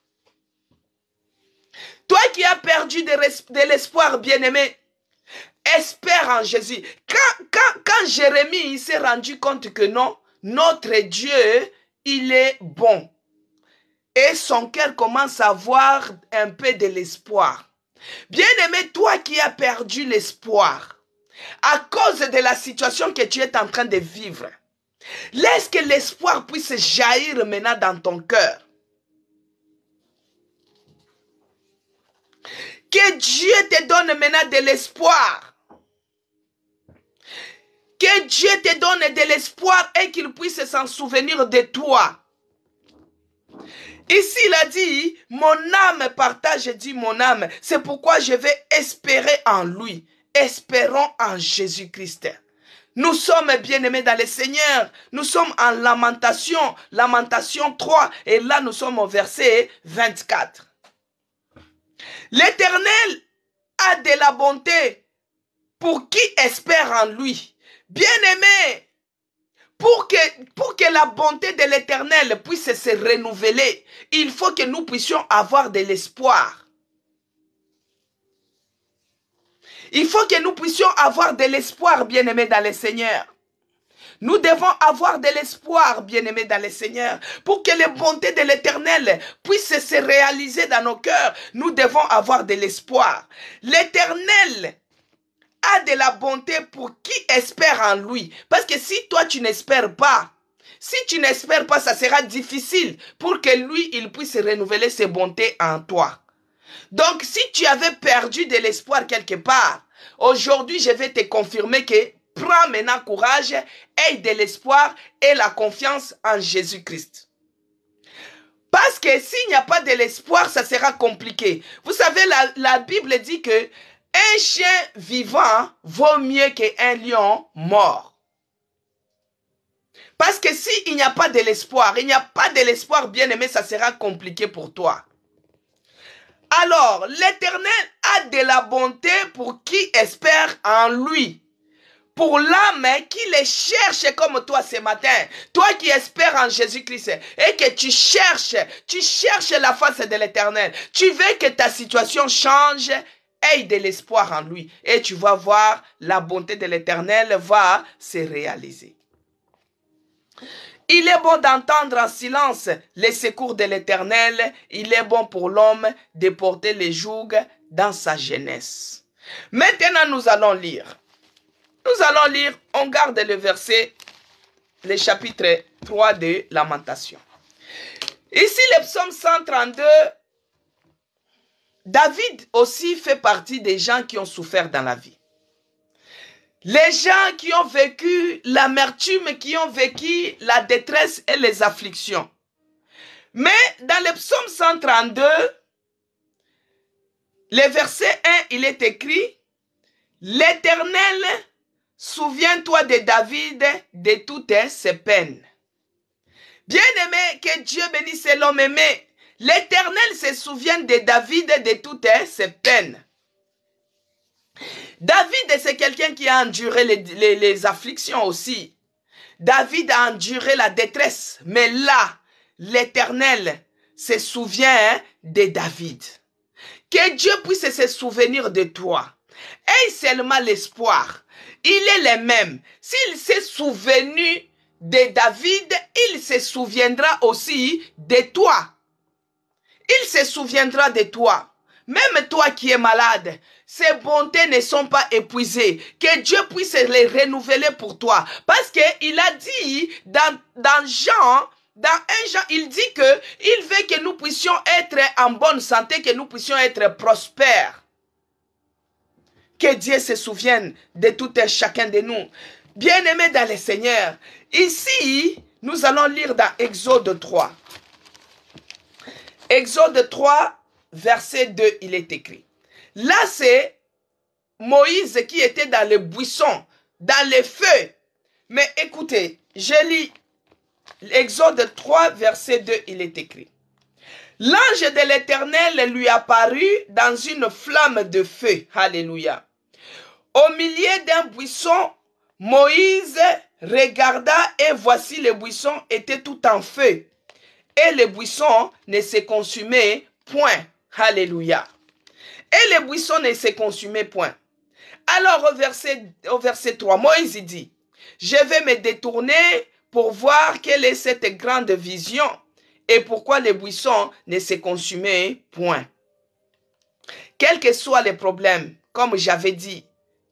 Toi qui as perdu de l'espoir, bien-aimé, espère en Jésus. Quand Jérémie s'est rendu compte que non, notre Dieu, il est bon. Et son cœur commence à avoir un peu de l'espoir. Bien-aimé, toi qui as perdu l'espoir, à cause de la situation que tu es en train de vivre, laisse que l'espoir puisse jaillir maintenant dans ton cœur. Que Dieu te donne maintenant de l'espoir. Que Dieu te donne de l'espoir et qu'il puisse s'en souvenir de toi. Ici, il a dit, mon âme partage, dit mon âme. C'est pourquoi je vais espérer en lui. Espérons en Jésus-Christ. Nous sommes bien-aimés dans le Seigneur. Nous sommes en Lamentation. Lamentation 3. Et là, nous sommes au verset 24. L'Éternel a de la bonté pour qui espère en lui. Bien-aimés, pour que la bonté de l'Éternel puisse se renouveler, il faut que nous puissions avoir de l'espoir. Il faut que nous puissions avoir de l'espoir, bien-aimés dans le Seigneur. Nous devons avoir de l'espoir, bien-aimés dans le Seigneur. Pour que les bontés de l'Éternel puissent se réaliser dans nos cœurs, nous devons avoir de l'espoir. L'Éternel a de la bonté pour qui espère en lui. Parce que si toi tu n'espères pas, ça sera difficile pour que lui, il puisse renouveler ses bontés en toi. Donc si tu avais perdu de l'espoir quelque part, aujourd'hui je vais te confirmer que prends maintenant courage, aie de l'espoir et la confiance en Jésus-Christ. Parce que s'il n'y a pas de l'espoir, ça sera compliqué. Vous savez, la Bible dit que un chien vivant vaut mieux qu'un lion mort. Parce que s'il n'y a pas de l'espoir, bien-aimé, ça sera compliqué pour toi. Alors, l'Éternel a de la bonté pour qui espère en lui. Pour l'âme qui les cherche comme toi ce matin. Toi qui espères en Jésus-Christ et que tu cherches la face de l'Éternel. Tu veux que ta situation change. Aie de l'espoir en lui et tu vas voir la bonté de l'Éternel va se réaliser. Il est bon d'entendre en silence les secours de l'Éternel. Il est bon pour l'homme de porter les jougs dans sa jeunesse. Maintenant, nous allons lire. Nous allons lire, on garde le verset, le chapitre 3 de Lamentation. Ici, le psaume 132, David aussi fait partie des gens qui ont souffert dans la vie. Les gens qui ont vécu l'amertume, qui ont vécu la détresse et les afflictions. Mais dans le psaume 132, le verset 1, il est écrit, « L'Éternel, souviens-toi de David de toutes ses peines. » Bien-aimé, que Dieu bénisse l'homme aimé. L'Éternel se souvient de David de toutes ses peines. David, c'est quelqu'un qui a enduré les afflictions aussi. David a enduré la détresse. Mais là, l'Éternel se souvient de David. Que Dieu puisse se souvenir de toi. Et seulement l'espoir. Il est le même. S'il s'est souvenu de David, il se souviendra aussi de toi. Il se souviendra de toi. Même toi qui es malade, ces bontés ne sont pas épuisées. Que Dieu puisse les renouveler pour toi. Parce qu'il a dit dans Jean, dans 1 Jean, il dit que il veut que nous puissions être en bonne santé, que nous puissions être prospères. Que Dieu se souvienne de tout et chacun de nous. Bien-aimés dans le Seigneur, ici, nous allons lire dans Exode 3. Exode 3, verset 2, il est écrit. Là, c'est Moïse qui était dans le buisson, dans le feu. Mais écoutez, je lis Exode 3, verset 2, il est écrit. L'ange de l'Éternel lui apparut dans une flamme de feu. Alléluia. Au milieu d'un buisson, Moïse regarda et voici le buisson était tout en feu. Et le buisson ne se consumait point. Alléluia. Et le buisson ne se consumait point. Alors au verset 3, Moïse dit, je vais me détourner pour voir quelle est cette grande vision et pourquoi le buisson ne se consumait point. Quels que soient les problèmes, comme j'avais dit,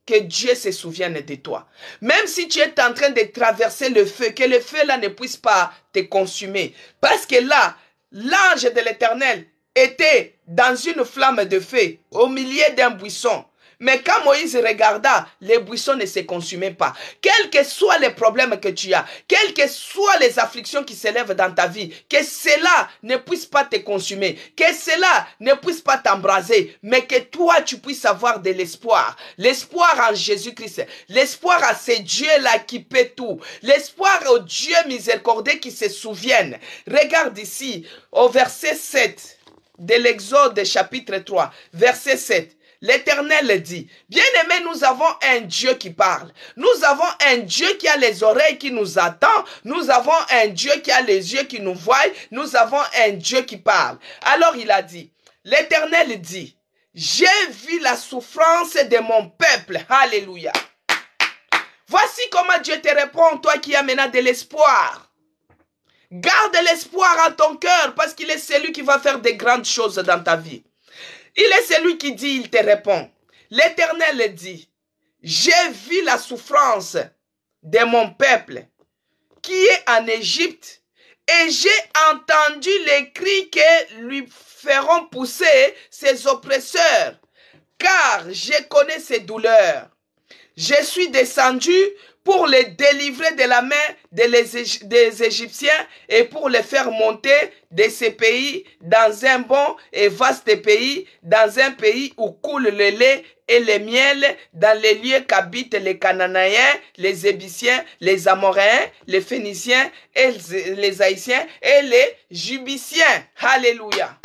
que Dieu se souvienne de toi. Même si tu es en train de traverser le feu, que le feu là ne puisse pas te consumer. Parce que là, l'ange de l'Éternel était dans une flamme de feu au milieu d'un buisson. Mais quand Moïse regarda, les buissons ne se consumaient pas. Quels que soient les problèmes que tu as, quelles que soient les afflictions qui s'élèvent dans ta vie, que cela ne puisse pas te consumer, que cela ne puisse pas t'embraser, mais que toi tu puisses avoir de l'espoir. L'espoir en Jésus-Christ, l'espoir à ce Dieu-là qui peut tout, l'espoir au Dieu miséricordieux qui se souvienne. Regarde ici, au verset 7 de l'Exode chapitre 3, verset 7. L'Éternel dit, bien-aimés, nous avons un Dieu qui parle. Nous avons un Dieu qui a les oreilles qui nous attend. Nous avons un Dieu qui a les yeux qui nous voient. Nous avons un Dieu qui parle. Alors il a dit, l'Éternel dit, j'ai vu la souffrance de mon peuple. Alléluia. Voici comment Dieu te répond, toi qui as maintenant de l'espoir. Garde l'espoir en ton cœur parce qu'il est celui qui va faire de grandes choses dans ta vie. Il est celui qui dit, il te répond. L'Éternel dit, j'ai vu la souffrance de mon peuple qui est en Égypte et j'ai entendu les cris que lui feront pousser ses oppresseurs, car je connais ses douleurs. Je suis descendu pour les délivrer de la main des Égyptiens et pour les faire monter de ces pays dans un bon et vaste pays, dans un pays où coule le lait et le miel, dans les lieux qu'habitent les Cananéens, les Ébiciens, les Amoréens, les Phéniciens, et les Haïtiens et les Jubiciens. Alléluia.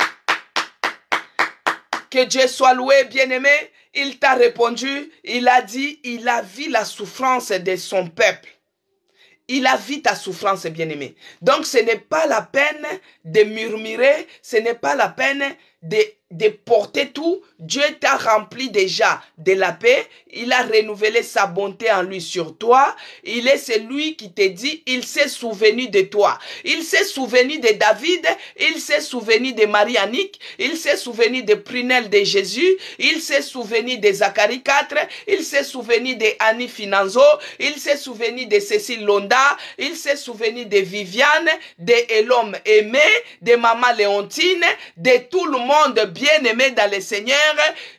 Que Dieu soit loué, bien-aimé. Il t'a répondu, il a dit, il a vu la souffrance de son peuple. Il a vu ta souffrance, bien-aimé. Donc, ce n'est pas la peine de murmurer, ce n'est pas la peine de de porter tout, Dieu t'a rempli déjà de la paix. Il a renouvelé sa bonté en lui sur toi. Il est celui qui te dit, il s'est souvenu de toi. Il s'est souvenu de David, il s'est souvenu de Marie-Annick, il s'est souvenu de Prunelle de Jésus, il s'est souvenu de Zacharie 4, il s'est souvenu de Annie Finanzo, il s'est souvenu de Cécile Londa, il s'est souvenu de Viviane, de Elom Aimé, de Maman Léontine, de tout le monde bien-aimé dans le Seigneur.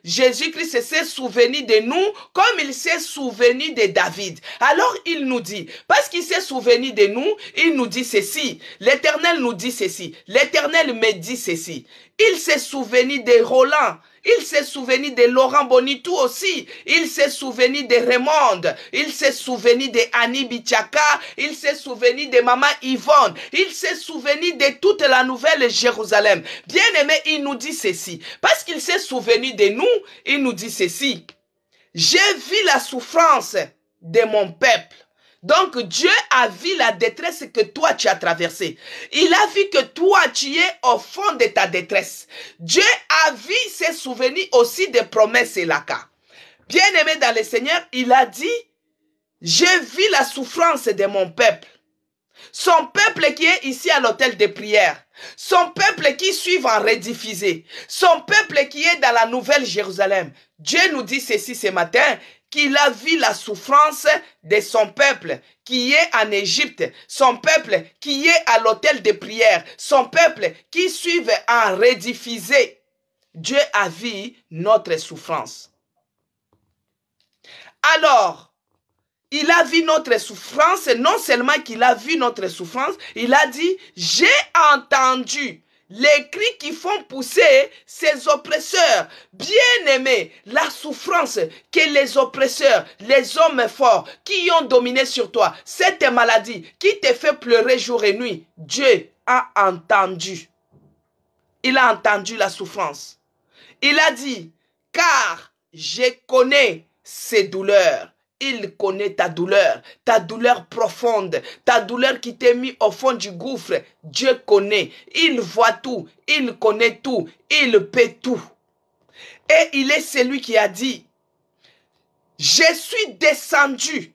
Jésus-Christ s'est souvenu de nous comme il s'est souvenu de David. Alors il nous dit, parce qu'il s'est souvenu de nous, il nous dit ceci. L'Éternel nous dit ceci. L'Éternel me dit ceci. Il s'est souvenu de Roland. Il s'est souvenu de Laurent Bonitou aussi. Il s'est souvenu de Raymond. Il s'est souvenu de Annie Bichaka. Il s'est souvenu de Maman Yvonne. Il s'est souvenu de toute la nouvelle Jérusalem. Bien aimé, il nous dit ceci. Parce qu'il s'est souvenu de nous, il nous dit ceci. J'ai vu la souffrance de mon peuple. Donc Dieu a vu la détresse que toi tu as traversée. Il a vu que toi tu es au fond de ta détresse. Dieu a vu ses souvenirs aussi des promesses et la cas. Bien aimé dans le Seigneur, il a dit, j'ai vu la souffrance de mon peuple. Son peuple qui est ici à l'hôtel de prière. Son peuple qui suit en rediffusé. Son peuple qui est dans la nouvelle Jérusalem. Dieu nous dit ceci ce matin, qu'il a vu la souffrance de son peuple qui est en Égypte, son peuple qui est à l'hôtel de prière, son peuple qui suit en rediffusé. Dieu a vu notre souffrance. Alors, il a vu notre souffrance, non seulement qu'il a vu notre souffrance, il a dit, j'ai entendu les cris qui font pousser ces oppresseurs. Bien-aimés, la souffrance que les oppresseurs, les hommes forts qui ont dominé sur toi, cette maladie qui te fait pleurer jour et nuit, Dieu a entendu. Il a entendu la souffrance. Il a dit, car je connais ces douleurs. Il connaît ta douleur profonde, ta douleur qui t'est mise au fond du gouffre. Dieu connaît, il voit tout, il connaît tout, il peut tout. Et il est celui qui a dit, je suis descendu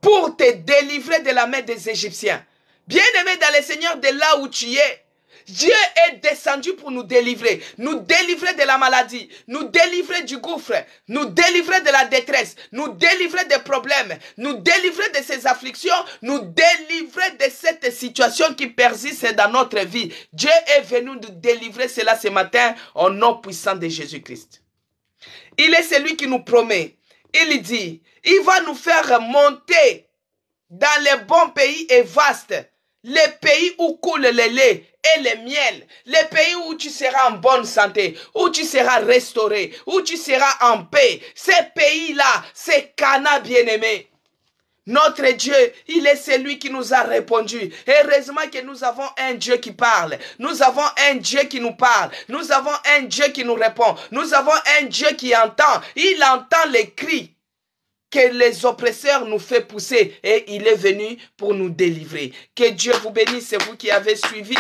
pour te délivrer de la main des Égyptiens. Bien-aimé dans le Seigneur, de là où tu es, Dieu est descendu pour nous délivrer de la maladie, nous délivrer du gouffre, nous délivrer de la détresse, nous délivrer des problèmes, nous délivrer de ces afflictions, nous délivrer de cette situation qui persiste dans notre vie. Dieu est venu nous délivrer cela ce matin au nom puissant de Jésus-Christ. Il est celui qui nous promet, il dit, il va nous faire monter dans les bons pays et vastes, les pays où coule le lait et le miel, les pays où tu seras en bonne santé, où tu seras restauré, où tu seras en paix. Ces pays-là, c'est Cana bien-aimé. Notre Dieu, il est celui qui nous a répondu. Heureusement que nous avons un Dieu qui parle. Nous avons un Dieu qui nous parle. Nous avons un Dieu qui nous répond. Nous avons un Dieu qui entend. Il entend les cris que les oppresseurs nous fait pousser et il est venu pour nous délivrer. Que Dieu vous bénisse, c'est vous qui avez suivi.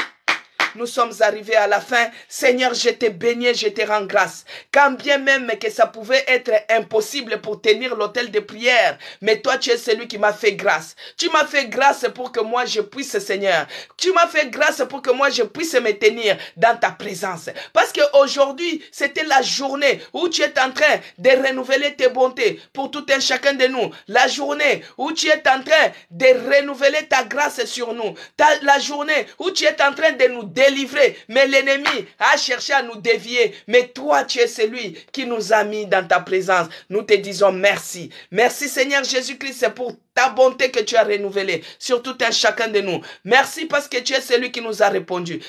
Nous sommes arrivés à la fin. Seigneur, je te bénis, je te rends grâce. Quand bien même que ça pouvait être impossible pour tenir l'autel de prière, mais toi, tu es celui qui m'a fait grâce. Tu m'as fait grâce pour que moi, je puisse, Seigneur. Tu m'as fait grâce pour que moi, je puisse me tenir dans ta présence. Parce qu'aujourd'hui, c'était la journée où tu es en train de renouveler tes bontés pour tout un chacun de nous. La journée où tu es en train de renouveler ta grâce sur nous. La journée où tu es en train de nous délivrer, mais l'ennemi a cherché à nous dévier, mais toi tu es celui qui nous a mis dans ta présence. Nous te disons merci. Merci Seigneur Jésus-Christ pour ta bonté que tu as renouvelée sur tout un chacun de nous. Merci parce que tu es celui qui nous a répondu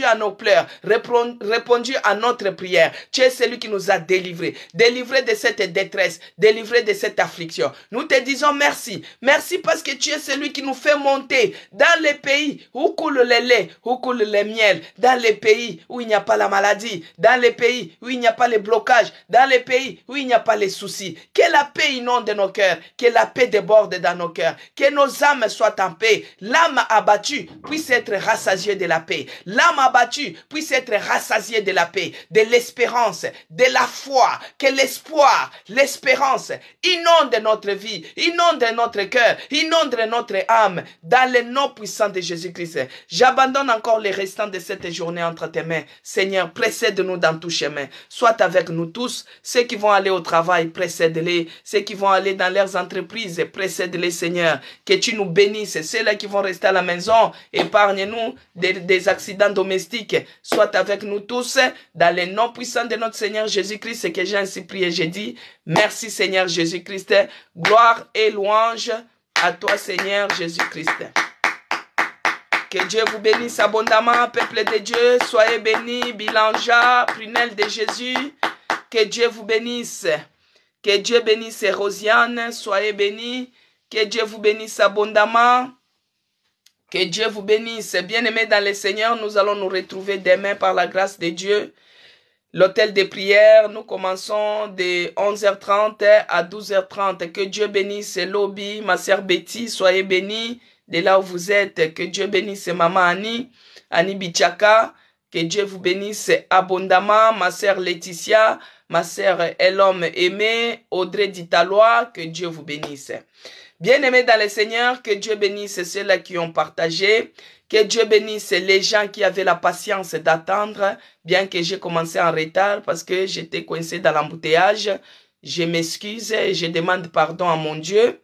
à nos pleurs, répondu à notre prière. Tu es celui qui nous a délivrés de cette détresse, délivrés de cette affliction. Nous te disons merci. Merci parce que tu es celui qui nous fait monter dans les pays où coule le lait, où coule le miel, dans les pays où il n'y a pas la maladie, dans les pays où il n'y a pas les blocages, dans les pays où il n'y a pas les soucis. Que la paix inonde nos cœurs, que la paix déborde dans nos cœurs. Que nos âmes soient en paix. L'âme abattue puisse être rassasiée de la paix. L'âme abattue puisse être rassasiée de la paix, de l'espérance, de la foi. Que l'espoir, l'espérance inonde notre vie, inonde notre cœur, inonde notre âme. Dans le nom puissant de Jésus-Christ, j'abandonne encore les restants de cette journée entre tes mains. Seigneur, précède-nous dans tout chemin. Sois avec nous tous. Ceux qui vont aller au travail, précède-les. Ceux qui vont aller dans leurs entreprises, précède-les, Seigneur. Que tu nous bénisses. Ceux-là qui vont rester à la maison, épargne-nous des accidents domestiques. Sois avec nous tous. Dans le nom puissant de notre Seigneur Jésus-Christ, que j'ai ainsi prié, j'ai dit, merci Seigneur Jésus-Christ. Gloire et louange à toi, Seigneur Jésus-Christ. Que Dieu vous bénisse abondamment, peuple de Dieu. Soyez bénis, Bilanja, Prunelle de Jésus. Que Dieu vous bénisse. Que Dieu bénisse Rosiane. Soyez bénis. Que Dieu vous bénisse abondamment. Que Dieu vous bénisse. Bien-aimés dans le Seigneur, nous allons nous retrouver demain par la grâce de Dieu. L'hôtel de prière, nous commençons de 11h30 à 12h30. Que Dieu bénisse Lobby, ma sœur Betty. Soyez bénis. De là où vous êtes, que Dieu bénisse maman Annie Bichaka, que Dieu vous bénisse abondamment, ma sœur Laetitia, ma sœur Elhomme Aimé, Audrey Ditalois, que Dieu vous bénisse. Bien-aimés dans le Seigneur, que Dieu bénisse ceux-là qui ont partagé, que Dieu bénisse les gens qui avaient la patience d'attendre, bien que j'ai commencé en retard parce que j'étais coincé dans l'embouteillage. Je m'excuse et je demande pardon à mon Dieu.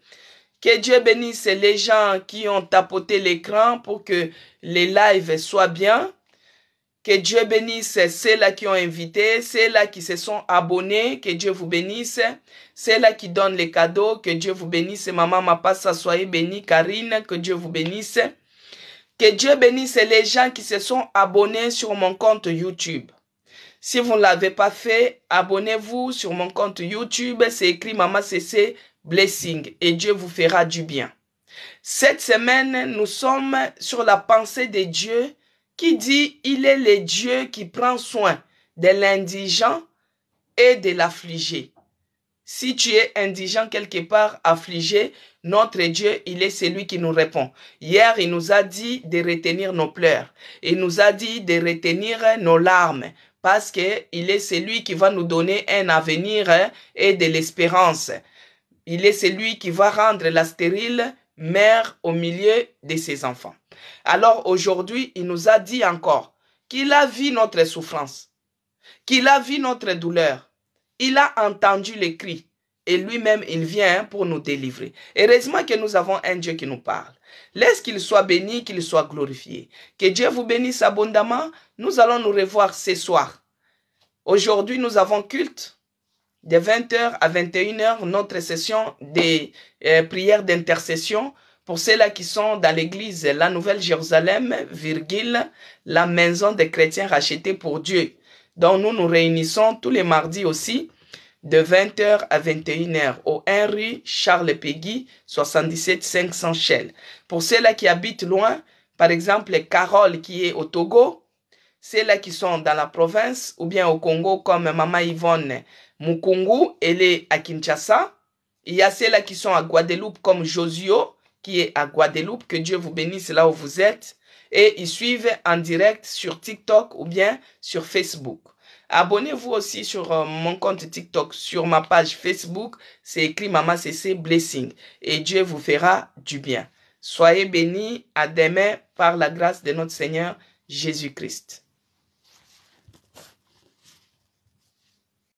Que Dieu bénisse les gens qui ont tapoté l'écran pour que les lives soient bien. Que Dieu bénisse ceux-là qui ont invité, ceux-là qui se sont abonnés. Que Dieu vous bénisse. Ceux-là qui donnent les cadeaux. Que Dieu vous bénisse. Maman Mapassa, soyez bénie. Karine, que Dieu vous bénisse. Que Dieu bénisse les gens qui se sont abonnés sur mon compte YouTube. Si vous ne l'avez pas fait, abonnez-vous sur mon compte YouTube. C'est écrit Maman CC Blessing et Dieu vous fera du bien. Cette semaine, nous sommes sur la pensée de Dieu qui dit il est le Dieu qui prend soin de l'indigent et de l'affligé. Si tu es indigent quelque part, affligé, notre Dieu, il est celui qui nous répond. Hier, il nous a dit de retenir nos pleurs. Il nous a dit de retenir nos larmes. Parce qu'il est celui qui va nous donner un avenir et de l'espérance. Il est celui qui va rendre la stérile mère au milieu de ses enfants. Alors aujourd'hui, il nous a dit encore qu'il a vu notre souffrance, qu'il a vu notre douleur. Il a entendu les cris et lui-même, il vient pour nous délivrer. Heureusement que nous avons un Dieu qui nous parle. Laisse qu'il soit béni, qu'il soit glorifié. Que Dieu vous bénisse abondamment. Nous allons nous revoir ce soir. Aujourd'hui, nous avons culte. De 20h à 21h, notre session de prière d'intercession pour ceux-là qui sont dans l'église La Nouvelle Jérusalem, la maison des chrétiens rachetés pour Dieu. Donc nous nous réunissons tous les mardis aussi, de 20h à 21h, au 1 rue Charles Péguy, 77 500 Shell. Pour ceux-là qui habitent loin, par exemple Carole qui est au Togo, ceux-là qui sont dans la province ou bien au Congo comme Maman Yvonne Mukungu, elle est à Kinshasa. Il y a ceux-là qui sont à Guadeloupe comme Josio, qui est à Guadeloupe. Que Dieu vous bénisse là où vous êtes. Et ils suivent en direct sur TikTok ou bien sur Facebook. Abonnez-vous aussi sur mon compte TikTok, sur ma page Facebook. C'est écrit Maman CC Blessing. Et Dieu vous fera du bien. Soyez bénis. À demain par la grâce de notre Seigneur Jésus-Christ.